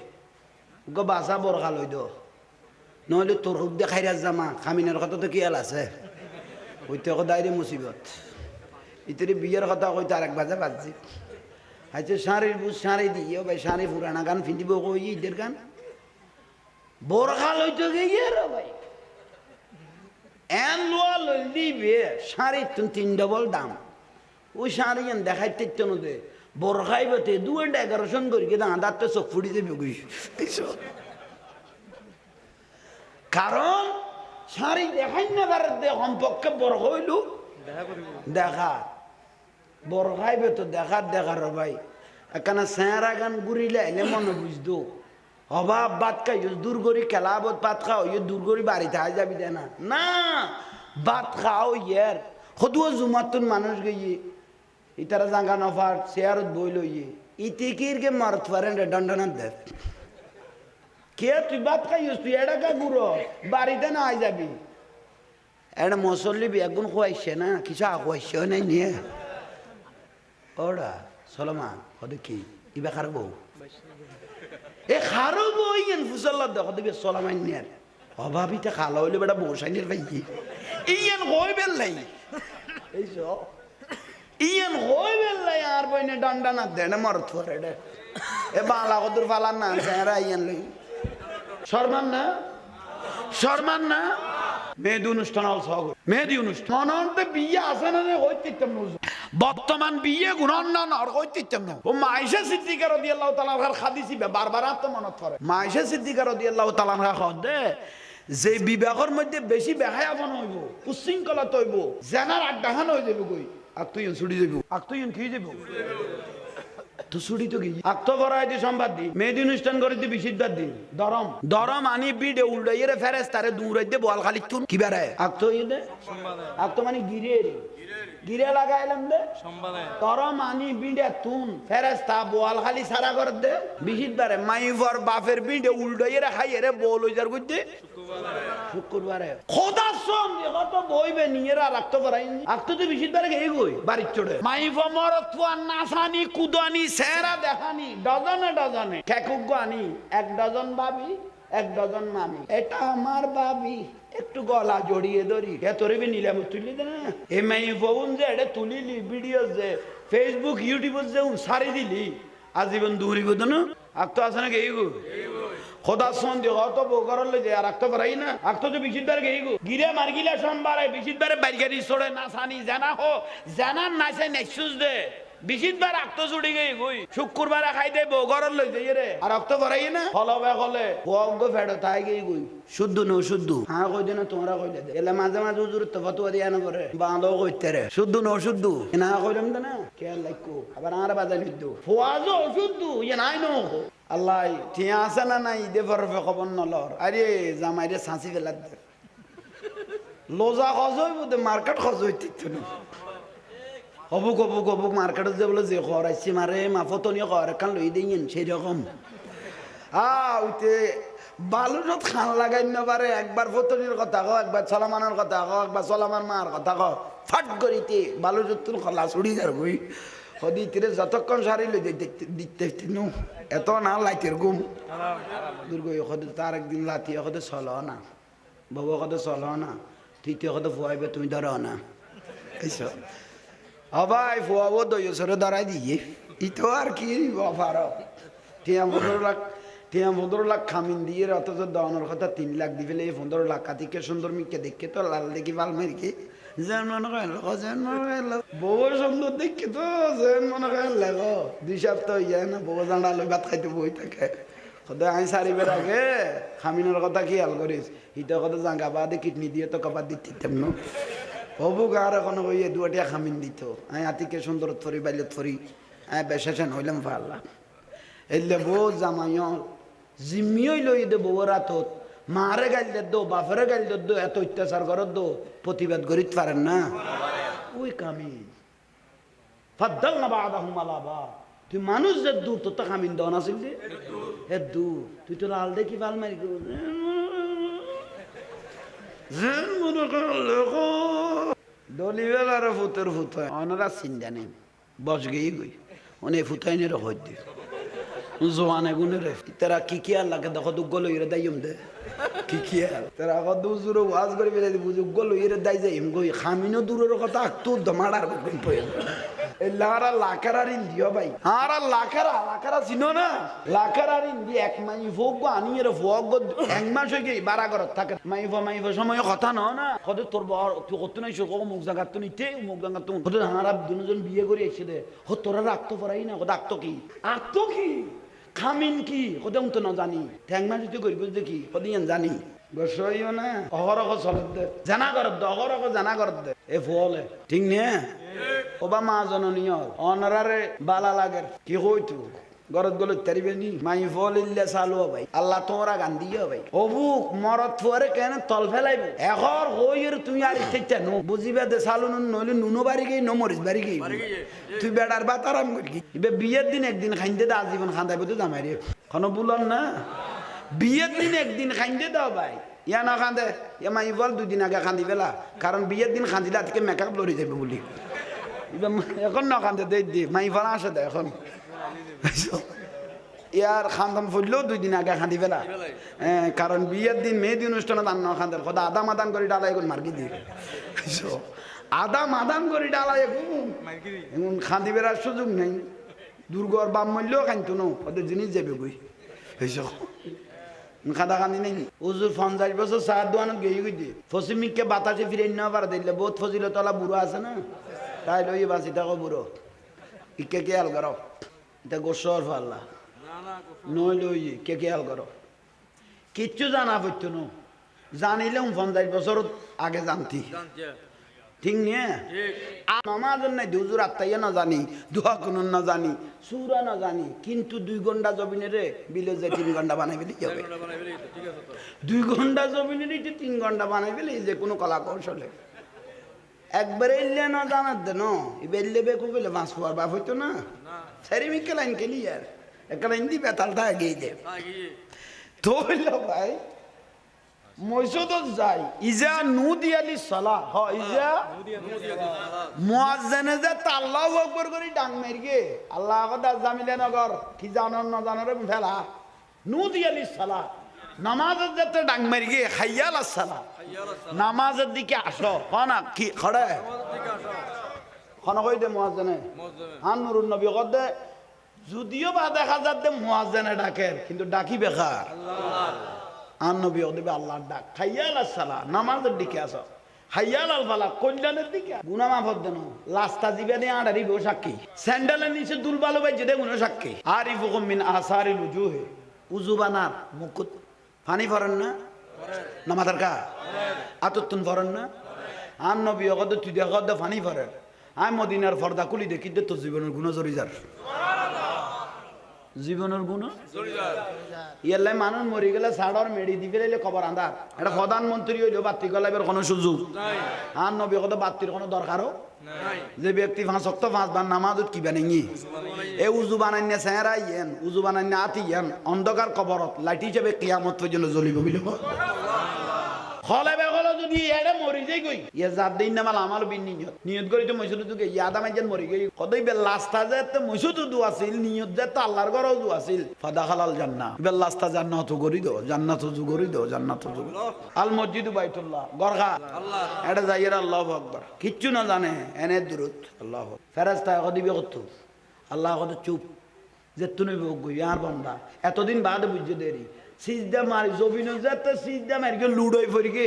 গো বাসা বরখা লই দো নহলে তোর হুক দেখাই জামা খামিনের কথা তো কি আল আছে ওইতে দায়রে মুসিবত ইতরে বিয়ের কথা কইতে আরেক বাজে বাজছি আচ্ছা শাড়ির বুঝ শাড়ি দিও ভাই শাড়ি পুরানা গান ফিন্দিব কই ঈদের গান বোরখা লইতে গিয়ে রে ভাই এন লোয়া লই দিবে শাড়ি তিন ডবল দাম ওই শাড়ি এন দেখাইতে তো দে বোরখাইবতে 211 করি কিন্তু আদারতে চোখ ফুটি যাবে কারণ শাড়ি দেখাই না তার সম্পর্কে বড় হইল দেখা বড় খাইবে তো দেখার ভাই এখানে চেহারা গান ঘুরিলে এলে মনে বুঝতো অভাব ভাত খাই দূর করি খেলাবত ভাত খাও ইয়ে দূর করি বাড়িতে আই যাবি দে না ভাত খাও ইয়ার সদুও জুমাতুন মানুষ গিয়ে ইতারা জাঙ্গা নফার চেয়ারত বই লইয়ে ইতিকির কে মারত পারেন রে দণ্ডনাথ দেব কে তুই ভাত খাইস তুই এটা কা গুড়ো বাড়িতে না আই যাবি এটা মসল্লি বেগুন খুয়াইছে না কিছু খুয়াইছে নাই নিয়ে ওরা সলমান হদে কি ইবা খার বউ এ খারো বই এন ফুসল্লা দেখো দিবে সলমান নিয়ে অভাবিতে খালা হইলে বেটা বসাইনের ভাই ইয়েন কই বেললাই এইসো ইয়েন কই বেললাই আর বইনে ডান্ডা না দেন মারত করে রে এ বালা কদুর ফালান না সেরা ইয়েন লই শর্মান না মেহেদি অনুষ্ঠান মেহেদি অনুষ্ঠান বিয়ে আছে না হইতাম বর্তমান বিয়ে গুণান্নান আর হইতাম না ও মাইশা সিদ্দিকা রাদিয়াল্লাহু তাআলা হাদিসি বারবার আত্মমনত করে মাইশা সিদ্দিকা রাদিয়াল্লাহু তাআলা দে যে বিবাহের মধ্যে বেশি বেহায়াপন হইব উশৃঙ্খলা তৈব জানার আড্ডাহান হয়ে যাবে কই আর তুই ছুটি যাবি আর তুই খেয়ে যাবো তো ছুটি তো কি আক্ত ভরাই দি সম্বাদ দি মেহেদি অনুষ্ঠান করে দি বিশিদ্ধার দিন দরম আনি বিডে উল্টাইয়ে ফেরেস তারে দূরাই দে বল খালি তুন কি বেড়ায় আক্ত দে আক্ত মানে গিরে লাগাইলাম দে দরম আনি বিডে তুন ফেরেস তা বল খালি সারা করে দে বিশিদ্ধারে মাইফর বাপের বিডে উল্টাইয়ে খাইয়ে রে বল হই যার গুজে শুক্রবারে খোদা সম কত বইবে নিয়েরা রাখত ভরাই আক্ত তো বিশিদ্ধারে গেই গই বাড়ির চড়ে মাইফর মরত ফুয়ান নাসানি কুদানি সেরা দেখানি ডজনে খেকুক আনি 1 ডজন ভাবি 1 ডজন মামি এটা আমার ভাবি একটু গলা জড়িয়ে ধরি তোরে বি নিলাম তুলি দে না এ মাই ফোন যে এটা তুলিলি ভিডিও যে ফেসবুক ইউটিউব যে সারি দিলি আজীবন দূরিব না আক তো আছে না গেই গো খোদা সন দি অত বগরল যে আর আক তো পারাই না আক তো বিশিদ্ধার গেই গো গিরে মার গিলা সোমবারে বিশিদ্ধারে বাইগারি ছড়ে না সানি জানা হো জানার নাইছে নেসুস দে বিশিদ্বার আক্ত ছুটি গই গই শুক্রবারে খাই দে বগরল লই যাই রে আর আক্ত পারাই না হলবে হলে ওগ ফেড় তাই গই গই শুদ্ধ ন শুদ্ধ হ্যাঁ কই দেনা তোমরা কইলে দে এলা মাঝে মাঝে হুজুর তো ফতোয়া দিয়া না করে বাঁধো কইতে রে শুদ্ধ ন শুদ্ধ না কইলাম না কে লাইকো আবার আর বাজাই দিদু ফওয়াজো শুদ্ধ ইয়া নাই ন আল্লাহ ঠিয়া আছে না নাই দে ফরফে খবর নলর আরে জামাই রে সাঁচি ফেলা দে লোজা খজই বুদে মার্কেট খজই তিত না হবুক মার্কেটত যে বলে যে খরাইছি মারে মাফতনীয় খর এখান লই দিয়েন সেই রকম উঠে বালুরত খান লাগাই না পারে একবার ফতনির কথা কো একবার চলামানের কথা কো একবার চলামান মার কথা কো ফাট করিতে বালুরত তুল খলা ছুড়ি যার বই সদি তিরে যতক্ষণ সারি লই দিতে নো এত না লাইতের ঘুম দুর্গ সদে তার একদিন লাতি সদে চল না বাবু সদে চল না তৃতীয় সদে ফুয়াইবে তুমি ধরো না এইসব হবাই ফুয়াবো দই সরে ধরাই দিয়ে ইতো আর কি অফার টিয়া 15 লাখ খামিন দিয়ে অথচ দাওয়ানোর কথা 3 লাখ দিবে এই 15 লাখ কাতিকে সুন্দর মিকে দেখে তো লাল দেখি ভাল মেরিকে যেন মনে করেন বউ সুন্দর দেখে তো যেন মনে করেন লাগো 2 সপ্তাহ ইয়ে না বউ জানালো ভাত খাইতে বই থাকে সদায় আমি সারিবার আগে খামিনের কথা খেয়াল করিস ইটা কথা জাঙ্গা বাদে কিডনি দিয়ে তো কবার দিতে তেমন হবু গার এখন ওই দুয়াটিয়া খামিন দিত আমি আতিকে সুন্দর থরি বাইলত থরি আমি বেশেষণ হইলাম পারলাম এলে বউ জামাইও জিম্মিও লই দে বউর হাতত মারে গাইল দো বাপরে গাইল দো এত অত্যাচার করত দো প্রতিবাদ করিতে পারেন না ওই কামিন ফাদ্দাল না বাদাহুম আলা বা তুই মানুষ যে দূর তো কামিন দন আছিল দে হে দূর তুই তো লাল দেখি ভাল মারি যেন মনে কর দলিবেল আর ফুতের ফুত অনারা চিন্তা নেই বস গিয়ে গই অনেক ফুতাই নে রহত দি জোয়ানে গুনে রে তারা কি আর লাগে দেখো দুগ্গ লইরে দাইম দে কি আর তারা কত দূর ওয়াজ করে বেলে দুগ্গ লইরে দাই যাই গই খামিনো দূরের কথা তো দমাড়ার কোন পয় এই লারা লাকারার ইন্ডিয়া ভাই আরা লাকারা চিনো না লাকারার ইন্ডিয়া এক মাই ভোগ আনিয়ে ভোগ এক মাস হয়ে গই বারা ঘরত থাকে মাইফা সময় কথা না কত তোর তুই কত নাই সব মুখ জাগাত তো নিতে মুখ জাগাত তো কত হারা দুজন বিয়ে করে এসে দে ও তোরা রাখতো পড়াই না কত আক্ত কি খামিন কি কত তো না জানি ঠ্যাং মাস তুই করি বুঝতে কি কদিন জানি বসইও না অহরহ চলত দে জানা করত দে অহরহ জানা করত দে এ ফলে ঠিক নে ওবা মা জননীয় অনারারে বালা লাগে কি হইতো গরত গলে তারিবে নি মাই ফলিল্লে চালু ভাই আল্লাহ তোরা গান্দিও ভাই অবুক মরত ফুয়ারে কেন তল ফেলাইব এখর হইর তুই আর ইচ্ছা নো বুঝিবে দে চালু নইলে নুনো বাড়ি গই ন মরিস বাড়ি গই তুই বেড়ার বাত আরাম করি ইবে বিয়ের দিন একদিন খাইতে দে আজীবন খান্দাইব তো জামাই রে কোনো বুলন না বিয়ের দিন একদিন খাইতে দাও ভাই ইয়া না খান্দে ইয়া মাই বল 2 দিন আগে খান্দি ফেলা কারণ বিয়ের দিন খান্দিলে আজকে মেকআপ লড়ি যাবে বলি এখন না খান্দে দে মাই ফলা আসে দে এখন ইয়ার খান্দান ফুললেও 2 দিন আগে খান্দি ফেলা কারণ বিয়ের দিন মেহেদি অনুষ্ঠানে দান না খান্দার কথা আদা মাদান করে ডালাই এখন মার্কি দিয়ে আদা মাদান করে ডালাই এখন খান্দি বেড়ার সুযোগ নেই দুর্গর বাম মূল্যও খাইতো না ওদের জিনিস যাবে বই খাদা খান্দি নেই উজুর 50 বছর সার দোয়ানত গিয়ে গিয়ে ফসিমিককে বাতাসে ফিরে নেওয়া পারে দিলে বহুত ফজিলত তলা বুড়ো আছে না তাই লই বাঁচি থাকো বুড়ো ইকে খেয়াল করো এটা গোসর ফাল্লা নই লই কে খেয়াল করো কিচ্ছু জানা পড়তো না জানিলে 50 বছর আগে জানতি ঠিক নিয়ে নামাজ নাই দুজুর আত্মাইয়া না জানি দোয়া কোন না জানি সুরা না জানি কিন্তু 2 ঘন্টা জমিনে রে বিলে যে 3 ঘন্টা বানাই ফেলি যাবে 2 ঘন্টা জমিনে রে 3 ঘন্টা বানাই ফেলি যে কোনো কলা কৌশলে একবারে ইল্লে না জানার দে না ইবেললে বেকু বলে মাছ পাওয়ার বাপ হইতো না সারি মিকে লাইন ক্লিয়ার একটা লাইন দি বেতালটা এগিয়ে দে তো হইল ভাই মসজিদত যাই ইজা নুদিয়ালি সালাহ হ ইজা মুয়াজ্জিনে যে আল্লাহু আকবার করি ডাং মারগে আল্লাহ কথা জামিলে নগর কি জানন না জানরে ফেলা নুদিয়ালি সালাহ নামাজের যেতে ডাং মারগে হাইয়াল আসসালাহ নামাজের দিকে আসো কোনা কি খড়ে কোন কই দে মুয়াজ্জিনে আন নুরুন নবী কদে যদিও বা দেখা যাচ্ছে মুয়াজ্জিনে ডাকে কিন্তু ডাকি বেখা আল্লাহ আন নবী ওদেবে আল্লাহর ডাক হাইয়াল আসসালাহ নামাজের দিকে আসো হাইয়াল আল ফালাহ কল্যাণের দিকে গুনাহ মাফ দেন লাস্তা জীবনে আড়ারি বো সাক্ষী স্যান্ডেলের নিচে দুল ভালো বাইছে দে গুনাহ সাক্ষী আরিফুকুম মিন আসারিল উজুহে উযু বানার মুকুত পানি ফরেন না নামাজের কা আততুন ফরেন না আন নবী ওগদ তুই দেখদ পানি ফরেন আই মদিনার পর্দা খুলি দেখি দে তো জীবনের গুনাহ জড়ি যার জীবনের গুণ ইয়াল্লাই মানুষ মরি গেলে সাড়র মেড়ি দি ফেলে খবর আন্দার এটা প্রধানমন্ত্রী হইলেও বাতি গলাইবার কোনো সুযোগ আর নবী কত বাতির কোনো দরকারও যে ব্যক্তি 5 ওয়াক্ত 5 বার নামাজত কি বানাইনি এ উজু বানাইনে চেহারাইয়েন উজু বানাইনে আতিয়েন অন্ধকার কবরত লাইট হিসেবে কিয়ামত পর্যন্ত জ্বলিব বলি হলে বেগল যদি এড়ে মরি যাই কই ইয়া জাদ দিন নামাল আমার বিন নিয়ত করি তো মসজিদ দুকে ইয়াদা মাইজান মরি গই কদই বে লাস্তা যে তো মসজিদ দু আছিল নিয়ত যে তো আল্লাহর ঘর দু আছিল ফাদা হালাল জান্নাহ বে লাস্তা জান্নাত করি দো জান্নাত জু করি দো জান্নাত জু আল মসজিদ বাইতুল্লাহ গরগা আল্লাহ এড়ে যাইয়ের আল্লাহু আকবার কিচ্ছু না জানে এনে দুরুত আল্লাহু ফেরেশতা কদিবে কত আল্লাহ কত চুপ যে তুমি গই আর বান্দা এতদিন বাদে বুঝে দেরি সিজদা মারি জবিন যাতে সিজদা মারি কে লুডই ফরি কে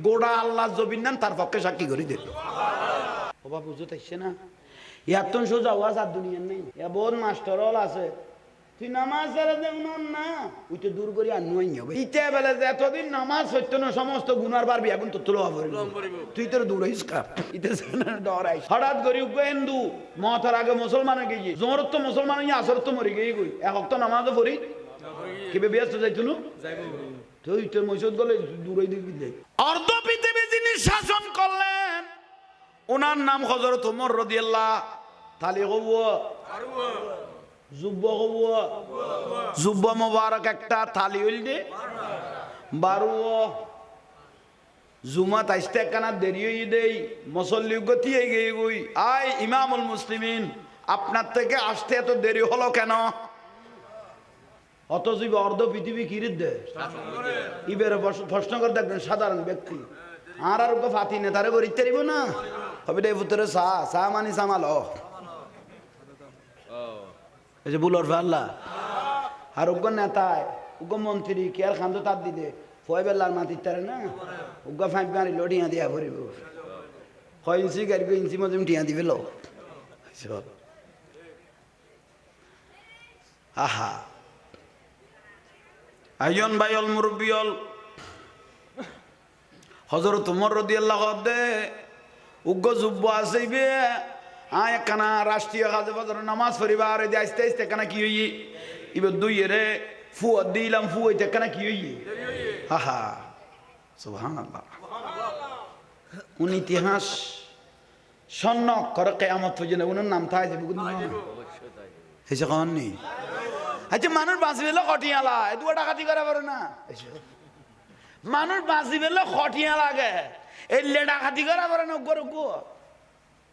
গোড়া আল্লাহ জবিন নাম তার পক্ষে সাক্ষী করি দে বাবা বুঝতে চাইছে না ইয়াতন সোজা ওয়াজ আর দুনিয়ার নেই ইয়া বহুত মাস্টার হল আছে তুই নামাজ ছাড়া দেখুন না ওই তো দূর করি আর নই হবে ইতে বেলা যে এতদিন নামাজ সত্য না সমস্ত গুনার পারবি এখন তো তুলো হবে তুই তোর দূর হইস কা ইতে ডর আইস হঠাৎ করি হিন্দু মতার আগে মুসলমান গিয়ে জোর তো মুসলমান আসর তো মরি গিয়ে গই এক ওয়াক্ত নামাজও পড়ি কিবে ব্যস্ত যাইতুনো তুই তো মসজিদ গলে দূরই দিবি অর্ধ পৃথিবী যিনি শাসন করলেন ওনার নাম হযরত ওমর রাদিয়াল্লাহু তাআলা জুব্ব মোবারক একটা থালি হইল দে বারো জুমাত আইসতে কানা দেরি হয়ে দেই মুসল্লি গতি হয়ে গিয়ে গই আয় ইমামুল মুসলিমিন আপনার থেকে আসতে এত দেরি হলো কেন অথচ অর্ধ পৃথিবী কিরিত দেয় ইবের প্রশ্ন করে দেখবেন সাধারণ ব্যক্তি আর আর ফাতি নেতারে করিতে পারিব না হবে ভিতরে চা মানি চামাল এই যে বুলর ফাল্লা আর উগ্র নেতায় উগ্র মন্ত্রী কে আর খান্দ তার দিদে ফয় বেলার মাতির তারে না উগ্র ফাঁক মারি লড়িয়া দিয়া ভরিব 6 ইঞ্চি গাড়ি ইঞ্চি মধ্যে ঠিয়া দিবে লো আহা আইয়ন বাইল মুরব্বিয়ল হযরত ওমর রাদিয়াল্লাহু আনহু উগ্র যুব্ব আছেইবে আয় কানা রাষ্ট্রীয় কাজে বাজার নামাজ পড়িবার দে আস্তে আস্তে কানা কি হই ইবে দুই রে ফু দিলাম ফু হইতে কানা কি হই আহা সুবহানাল্লাহ উনি ইতিহাস সন্ন করে কিয়ামত পর্যন্ত উনার নাম থাই যাবে হেসে কোন নি আচ্ছা মানুষ বাঁচিবেলে খটিয়ালা এ দুয়া ডাকাতি করে পারে না মানুষ বাঁচিবেলে খটিয়া লাগে এলে ডাকাতি করে পারে না গরু গো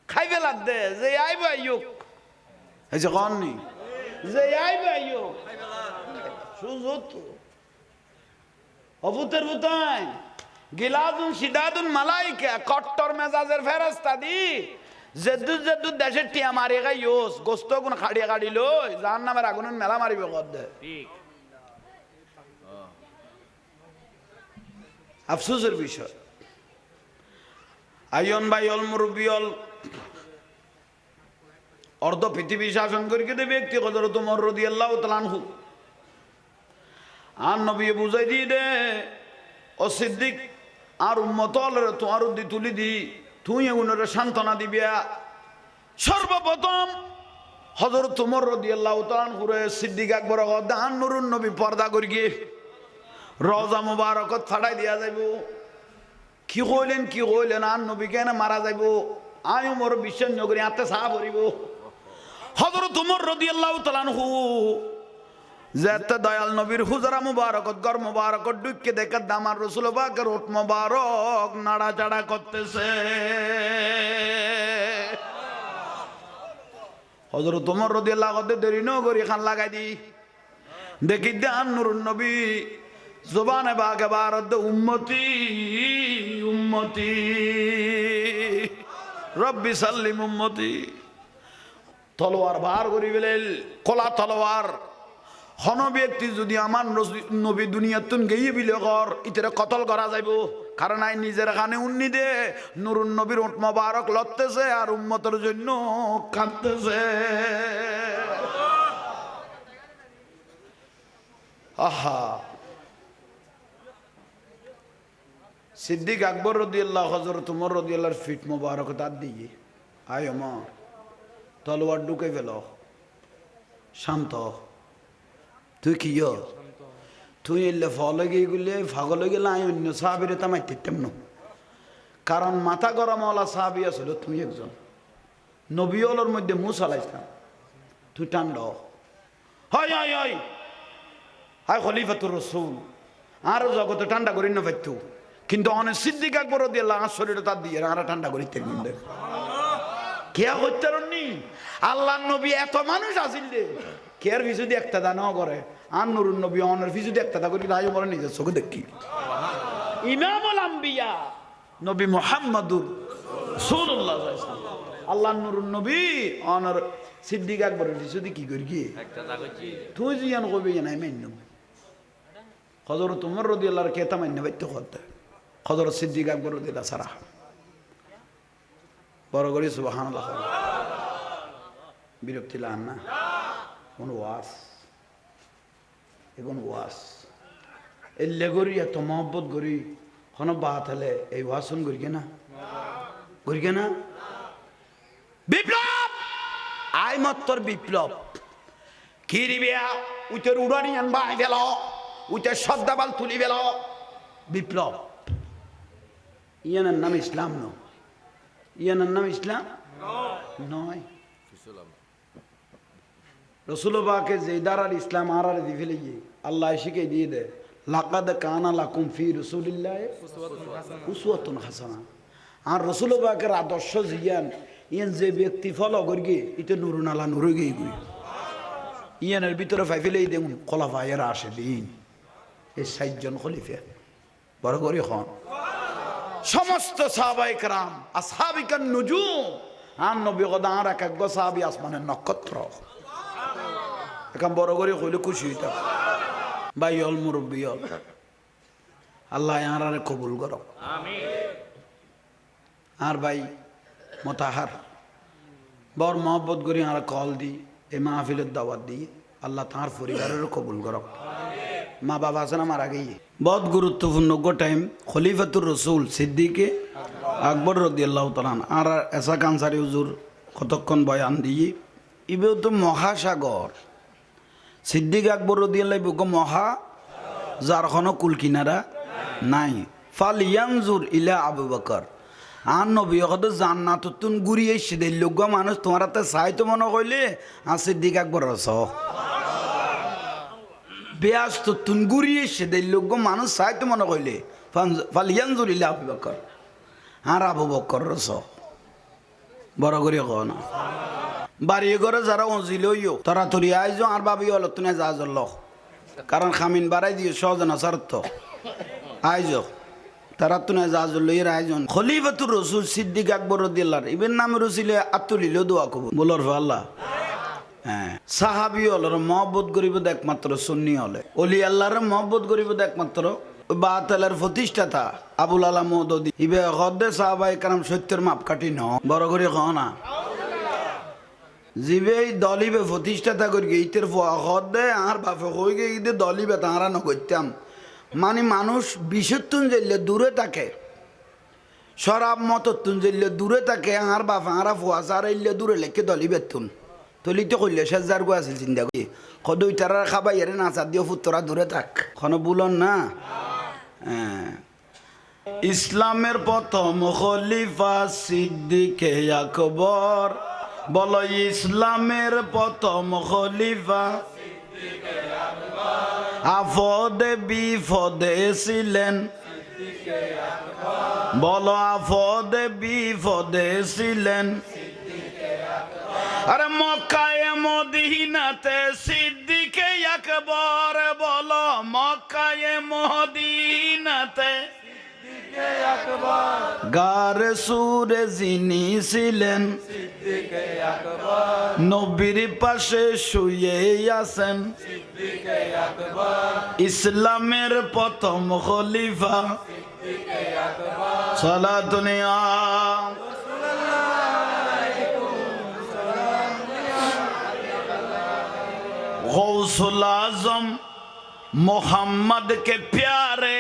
খাই ফেলার দে যে আইব আইয়ুক হেসে কোন নি যে আইব আইয়ুক সুজত অবুতের বুতাই গিলাদুন শিদাদুন মালাইকা কট্টর মেজাজের ফেরেশতা দি জেদু জেদু দেশের টিয়া মারি গাইস গোস্ত গুণ খাড়িয়া গাড়ি লই জাহান্নামের আগুনের মেলা মারিবে কদ্দে ঠিক আফসোসের বিষয় আইয়ন বাইল মুরব্বিয়ল অর্ধ পৃথিবী শাসন করি কে ব্যক্তি হযরত ওমর রাদিয়াল্লাহু তাআলা আনহু আর নবী বুঝাই দি দে ও সিদ্দিক আর উম্মত আল্লাহর তোমার দি তুলি দি তুই এগুলোর সান্ত্বনা দিবিয়া সর্বপ্রথম হযরত ওমর রাদিয়াল্লাহু তাআলা আনহু সিদ্দিক আকবর দান নুরুন নবী পর্দা করি গিয়ে রওজা মুবারকত ফাড়াই দিয়া যাইব কি কইলেন আর নবী কেন মারা যাইব আই ওমর বিশ্বাস নগরী হাতে সাহা ভরিব হযরত ওমর রাদিয়াল্লাহু তাআলা আনহু যেতে দয়াল নবীর হুজরা মুবারকত গর মুবারকত ডুককে দেখে দামার রাসূল পাকের ওঠ মুবারক নাড়াচাড়া করতেছে হযরত ওমর রাদিয়াল্লাহু আনহু দেরি ন করি খান লাগাই দি দেখি দান নূরুন নবী জবানে বাগে বারদ উম্মতি উম্মতি রব্বি সাল্লিম উম্মতি তলোয়ার বার করি বেলেল কলা তলোয়ার হন ব্যক্তি যদি আমার নবী দুনিয়াতুন গিয়ে বিলে কর ইতরে কতল করা যাইব কারণ আই নিজের কানে উন্নি দে নুরুন নবীর ওঠ মোবারক লড়তেছে আর উম্মতের জন্য কাঁদতেছে আহা সিদ্দিক আকবর রাদিয়াল্লাহু হযরত ওমর রাদিয়াল্লাহু ফিট মোবারক দাঁত দিয়ে আয় ওমর তলোয়ার ঢুকে ফেল শান্ত তুই কি তুই এলে ফলে গিয়ে গুলে ফাগলে গেলে আই অন্য সাহাবিরে তামাই তেমন কারণ মাথা গরম ওলা সাহাবি আসল তুই একজন নবীওয়ালার মধ্যে মুসা আলাইহিস সালাম তুই টান্ড হয় হয় হয় হায় খলিফাতুর রাসূল আরো জগত ঠান্ডা করি না পাইতো কিন্তু অনেক সিদ্দিক আকবর রাদিয়াল্লাহু আনহু শরীরে তার দিয়ে আর ঠান্ডা করি তেল মিন্দে কেয়া হইতারনি আল্লাহর নবী এত মানুষ আসিল দে কেয়ার ভিজু দিয়ে একটা দানা করে আর নুরুন নবী অনের ভিজু দিয়ে একটা দা করি রায় বলে নিজের চোখে দেখি ইমামুল আম্বিয়া নবী মুহাম্মদুর রাসূলুল্লাহ সাল্লাল্লাহু আলাইহি ওয়াসাল্লাম আল্লাহর নুরুন নবী অনর সিদ্দিক আকবরের ভিজু দিয়ে কি করি কি একটা দা কইছি তুই জিয়ান কইবে না মাইন্য হযরত উমর রাদিয়াল্লাহু আনহু কেতা মাইন্য বাইতে করতে হযরত সিদ্দিক আকবর রাদিয়াল্লাহু সারা বড় করে সুবহানাল্লাহ বিরক্তি লান না কোন ওয়াস এখন ওয়াস এলে গরি এত মহব্বত গরি কোন বাত হলে এই ওয়াসন গরিকে না বিপ্লব আই মাত্র বিপ্লব কি রিবিয়া উইতের উড়ানি আনবা আই গেল উইতের শব্দাবাল তুলি গেল বিপ্লব ইয়ানের নাম ইসলাম নয় ইয়ানের নাম ইসলাম নয় রসুলবাকে যে দারার ইসলাম আর দি ফেলে গিয়ে আল্লাহ শিখে দিয়ে দে লাকাদ কানা লাকুম ফি রাসূলিল্লাহি উসওয়াতুন হাসানা আর রসুলবাকের আদর্শ জিয়ান ইয়ান যে ব্যক্তি ফলো করি ইতে নুরুন আলা নুর গই গই ইয়ানের ভিতরে ফাইফেলেই দেখুন খলাফায়ের আসে দিন এই ৬০ জন খলিফা বড় করে খন সমস্ত সাহাবায়ে کرام আসহাবিকান নুজুম আন নবী গদার এক এক সাহাবী আসমানের নক্ষত্র এখন বড় করে কইলে খুশি হইতা ভাই অল মুরব্বী অল আল্লাহ ইয়ারারে কবুল করো আমিন আর ভাই মোতাহার বড় মহব্বত করি আর কল দি এই মাহফিলের দাওয়াত দি আল্লাহ তার পরিবারের কবুল করো মা বাবা আছে না মারা গিয়ে বহুত গুরুত্বপূর্ণ গো টাইম খলিফাতুর রাসূল সিদ্দিক আকবর রাদিয়াল্লাহু তাআলা আর এসা কানসারি হুজুর কতক্ষণ বয়ান দিয়ে ইবেও তো মহাসাগর সিদ্দিক আকবর রাদিয়াল্লাহু তাআলা মহা যার কোনো কুল কিনারা নাই ফালিয়ানজুর ইলা আবু বকর আর নবী হদ জান্নাতুন ঘুরিয়ে এসে লোক মানুষ তোমার হাতে চাইতো মনে কইলে আর সিদ্দিক আকবর রস বেয়াস তুন ঘুরিয়ে এসে লোক মানুষ চাইতো মনে কইলে ফালিয়ানজুর ইলা আবু বকর আর আবু বকর রস বড় করে কও না বাড়ি ঘরে যারা অজিলইও তারা তরি আইজো আর ভাবি হল তুমি যা জল কারণ খামিন বাড়াই দিয়ে সহজনা সার্থ আইজো তারা তুনে যা জল আয়োজন খলিফাতুর রাসূল সিদ্দিক আকবর রাদিয়াল্লাহু ইবেন নাম রসিলে আতুলিল দোয়া কব বলর আল্লাহ হ্যাঁ সাহাবী হলর মহব্বত করিব একমাত্র সুন্নি হলে ওলি আল্লাহর মহব্বত করিব একমাত্র বাতালের প্রতিষ্ঠাতা আবুল আলা মওদুদি ইবে গদ্দে সাহাবায়ে کرام সত্যের মাপকাঠি ন বড় করে কও না জিবে দলিবে প্রতিষ্ঠাতা করি ইতের গদ্দে আর বাপে কই গে ইদে দলিবে তারা ন করতাম মানে মানুষ বিশুদ্ধুন জেলে দূরে থাকে শরাব মততুন জেলে দূরে থাকে আর বাপা আর ফুয়াশার এলে দূরে লেখে দলিবে তুন তলিতে কইলে সেজার গো আছে চিন্তা করি কদই তারা খাবাই এর নাচা দিও ফুতরা দূরে থাক কোনো বুলন না ইসলামের প্রথম খলিফা সিদ্দিক আকবর বলো ইসলামের প্রথম খলিফা আফদে বিফদে ছিলেন বলো আফদে বিফদে ছিলেন আরে মক্কায়ে মদিনাতে সিদ্দিক আকবর বলো মক্কায়ে মদিনাতে গার সুরে যিনি ছিলেন নবীর পাশে শুয়ে আছেন ইসলামের প্রথম খলিফা সালাতুন गौसुल आजम मोहम्मद के प्यारे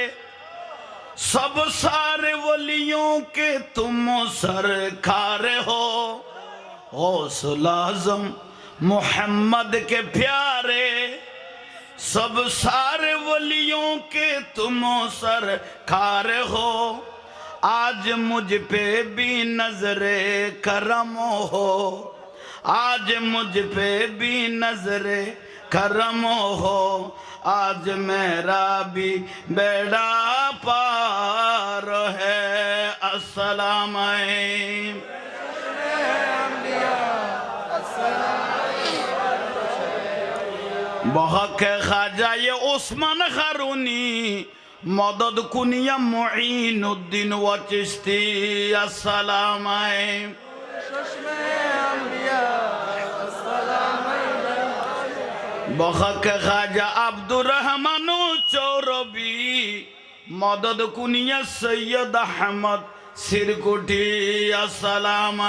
सब सारे वलियों के तुम सरकार हो गौसुल आजम मोहम्मद के प्यारे सब सारे वलियों के तुम सरकार हो आज मुझ पे भी नजरे करम हो, आज मुझ पे भी नजरे करम हो, आज मेरा भी बेड़ा पार है। अस्सलाम बहक खाजा ये उस्मान खारूनी मदद कुनिया मुईनुद्दीन व चिश्ती। अस्सलाम बहक खाजा अब्दुर रहमान चौरबी मदद कुनिया सैयद अहमद सिरकुटी। अस्सलाम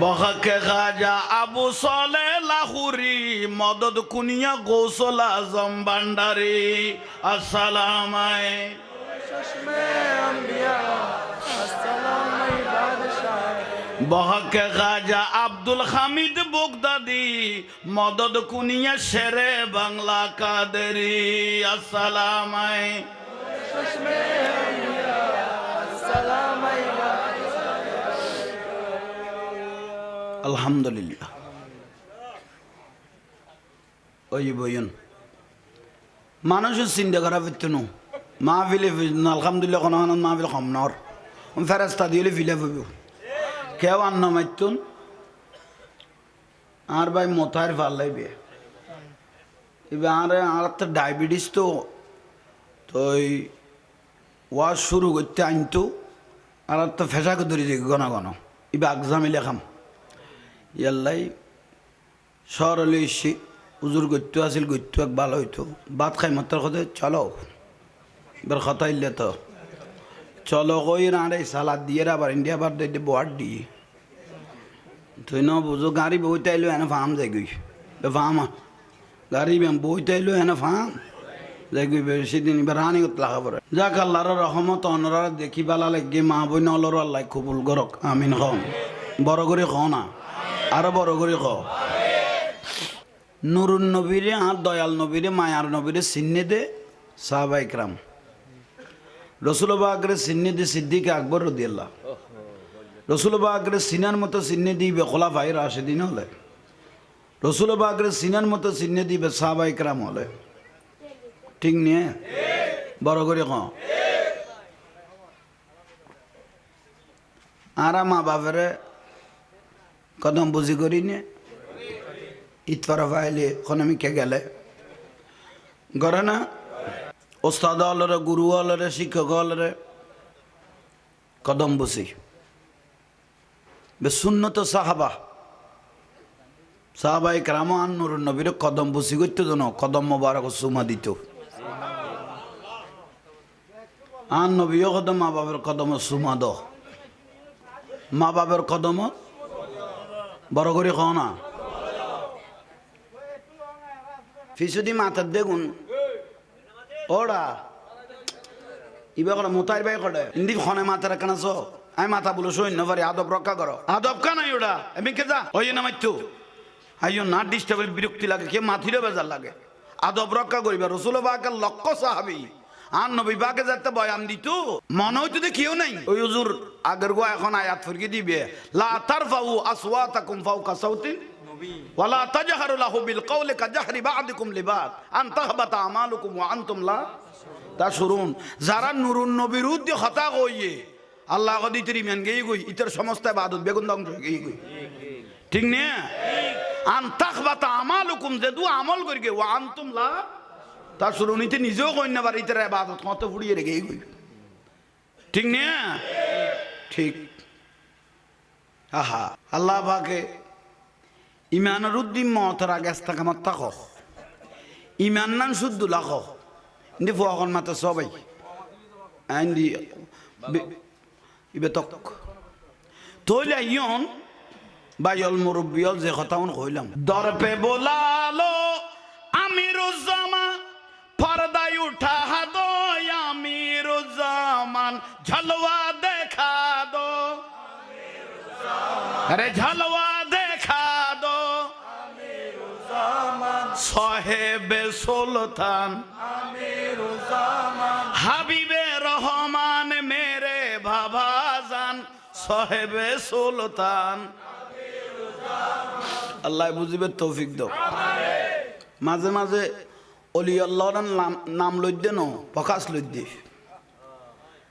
बहक खाजा अबू साले लाहौरी मदद कुनिया गौसल आजम भंडारी। अस्सलाम बहक खाजा अब्दुल हामिद बगदादी मदद कुनिया शेरे बांग्ला कादरी। अस्सलाम আলহামদুলিল্লাহ। ওই বইন মানুষের চিন্তা করা পেতো না মাহফিলে আলহামদুলিল্লাহ কোনো মাহফিল কম নর ফেরাস্তা দিলে ফিলে হইব কেউ আন্ন মাইতুন আর ভাই মোতায়ের ভাল লাগবে এবার আর তো ডায়াবেটিস তো ওয়াজ শুরু করতে আনতো আর তো ফেসাকে ধরে দেখি ঘন ঘন এবার আগজামি লেখাম ইয়াল্লাই শহরে এসে উজুর গত্য আসিল গত্য এক ভালো হইতো ভাত খাই মাত্র কথা চলো এবার কথা ইলে তো চলো কই রাঁড়ে সালাদ দিয়ে আবার ইন্ডিয়া বার দিয়ে বোয়ার দিয়ে তুই ন বুঝো গাড়ি বইতে আইলো এনে ফার্ম যাই গই ফার্ম গাড়ি বইতে আইলো এনে ফার্ম যাই গই সেদিন এবার রানি লাগা পড়ে যাক আল্লাহর রহমত অনরা দেখি বালা লাগে মা বই নলর আল্লাহ কবুল করক আমিন খন বড় করে খ না আরো বড় করে খ নুরুন নবীরে আর দয়াল নবীরে মায়ার নবীরে সিন্নে দে সাহাবা ইকরাম রসুল বাগরে সিন্নে দে সিদ্দিক আকবর রাদিয়াল্লাহ রসুল বাগরে সিনার মতো সিন্নে দিবে খোলাফায়ে রাশিদিন হলে রসুল বাগরে সিনার মতো সিন্নে দিবে সাহাবা ইকরাম হলে ঠিক নিয়ে বড় করে ক আর মা বাপরে কদম বুঝি করি নে ইতফার ফাইলে খনমিকে গেলে করে না ওস্তাদ হলরে গুরু হলরে শিক্ষক হলরে কদম বুঝি বে সুন্নত সাহাবা সাহাবাই কেরাম আর নুরুন নবীর কদম বুঝি করতে তো কদম মোবারক সুমা দিত আর নবীও কদম মা বাবার কদম সুমা দ মা বাবার কদম বড় করে খাও না ফিসুদি মাথার দেখুন ওরা ইবা করে মোতায়ের ভাই করে ইন্দি খনে মাথার কেন আছো আমি মাথা বলো সৈন্য পারি আদব রক্ষা করো আদব কানাই ওটা আমি কে যা ওই না মাইতো আইও না ডিস্টার্ব বিরক্তি লাগে কে মাথিরও বেজার লাগে আদব রক্ষা করিবা রসুল বাকের লক্ষ্য সাহাবি আর নবী বাকে যাতে বয়ান দিত মনে হইতো যে কেউ নাই ওই হুজুর আগের গো এখন আয়াত ফুরকি দিবে লা তারফাউ আসওয়াতাকুম ফাওকা সাউতিন ওয়ালা তাজহারু লাহু বিল কওলি কাজহরি বা'দিকুম লিবাদ আন তাহবাতা আমালুকুম ওয়া আনতুম লা তাশউরুন যারা নুরুন নবীর উদ্দে কথা কইয়ে আল্লাহ গদি তরি মান গই গই ইতর সমস্ত ইবাদত বেগুন দং গই গই ঠিক নে আন তাহবাতা আমালুকুম যে দু আমল করিগে ওয়া আনতুম লা তাশউরুন ইতে নিজেও কই না পারি ইতর ইবাদত কত ফুড়িয়ে রেগে গই ঠিক নে ঠিক আহা আল্লাহ পাকে ইমানের উদ্দিম মতর আগে আস্তাকামত থাকো ইমান নান শুদ্ধ লাখো ইন্দি ফুয়াখন মাত্র সবাই আইন্দি ইবে তক তৈলে ইয়ন বাইল মুরব্বিয়ল যে কথাউন কইলাম দরপে বোলালো আমিরুজ্জামা পর্দায় উঠা দো আমিরুজ্জামান ঝলওয়া দেখা দো আরে ঝলওয়া দেখা দো সাহেবে সুলতান হাবিবে রহমান মেরে বাবা জান সাহেবে সুলতান আল্লাহ বুঝিবে তৌফিক দাও মাঝে মাঝে অলি আল্লাহর নাম লইতে ন প্রকাশ লইতে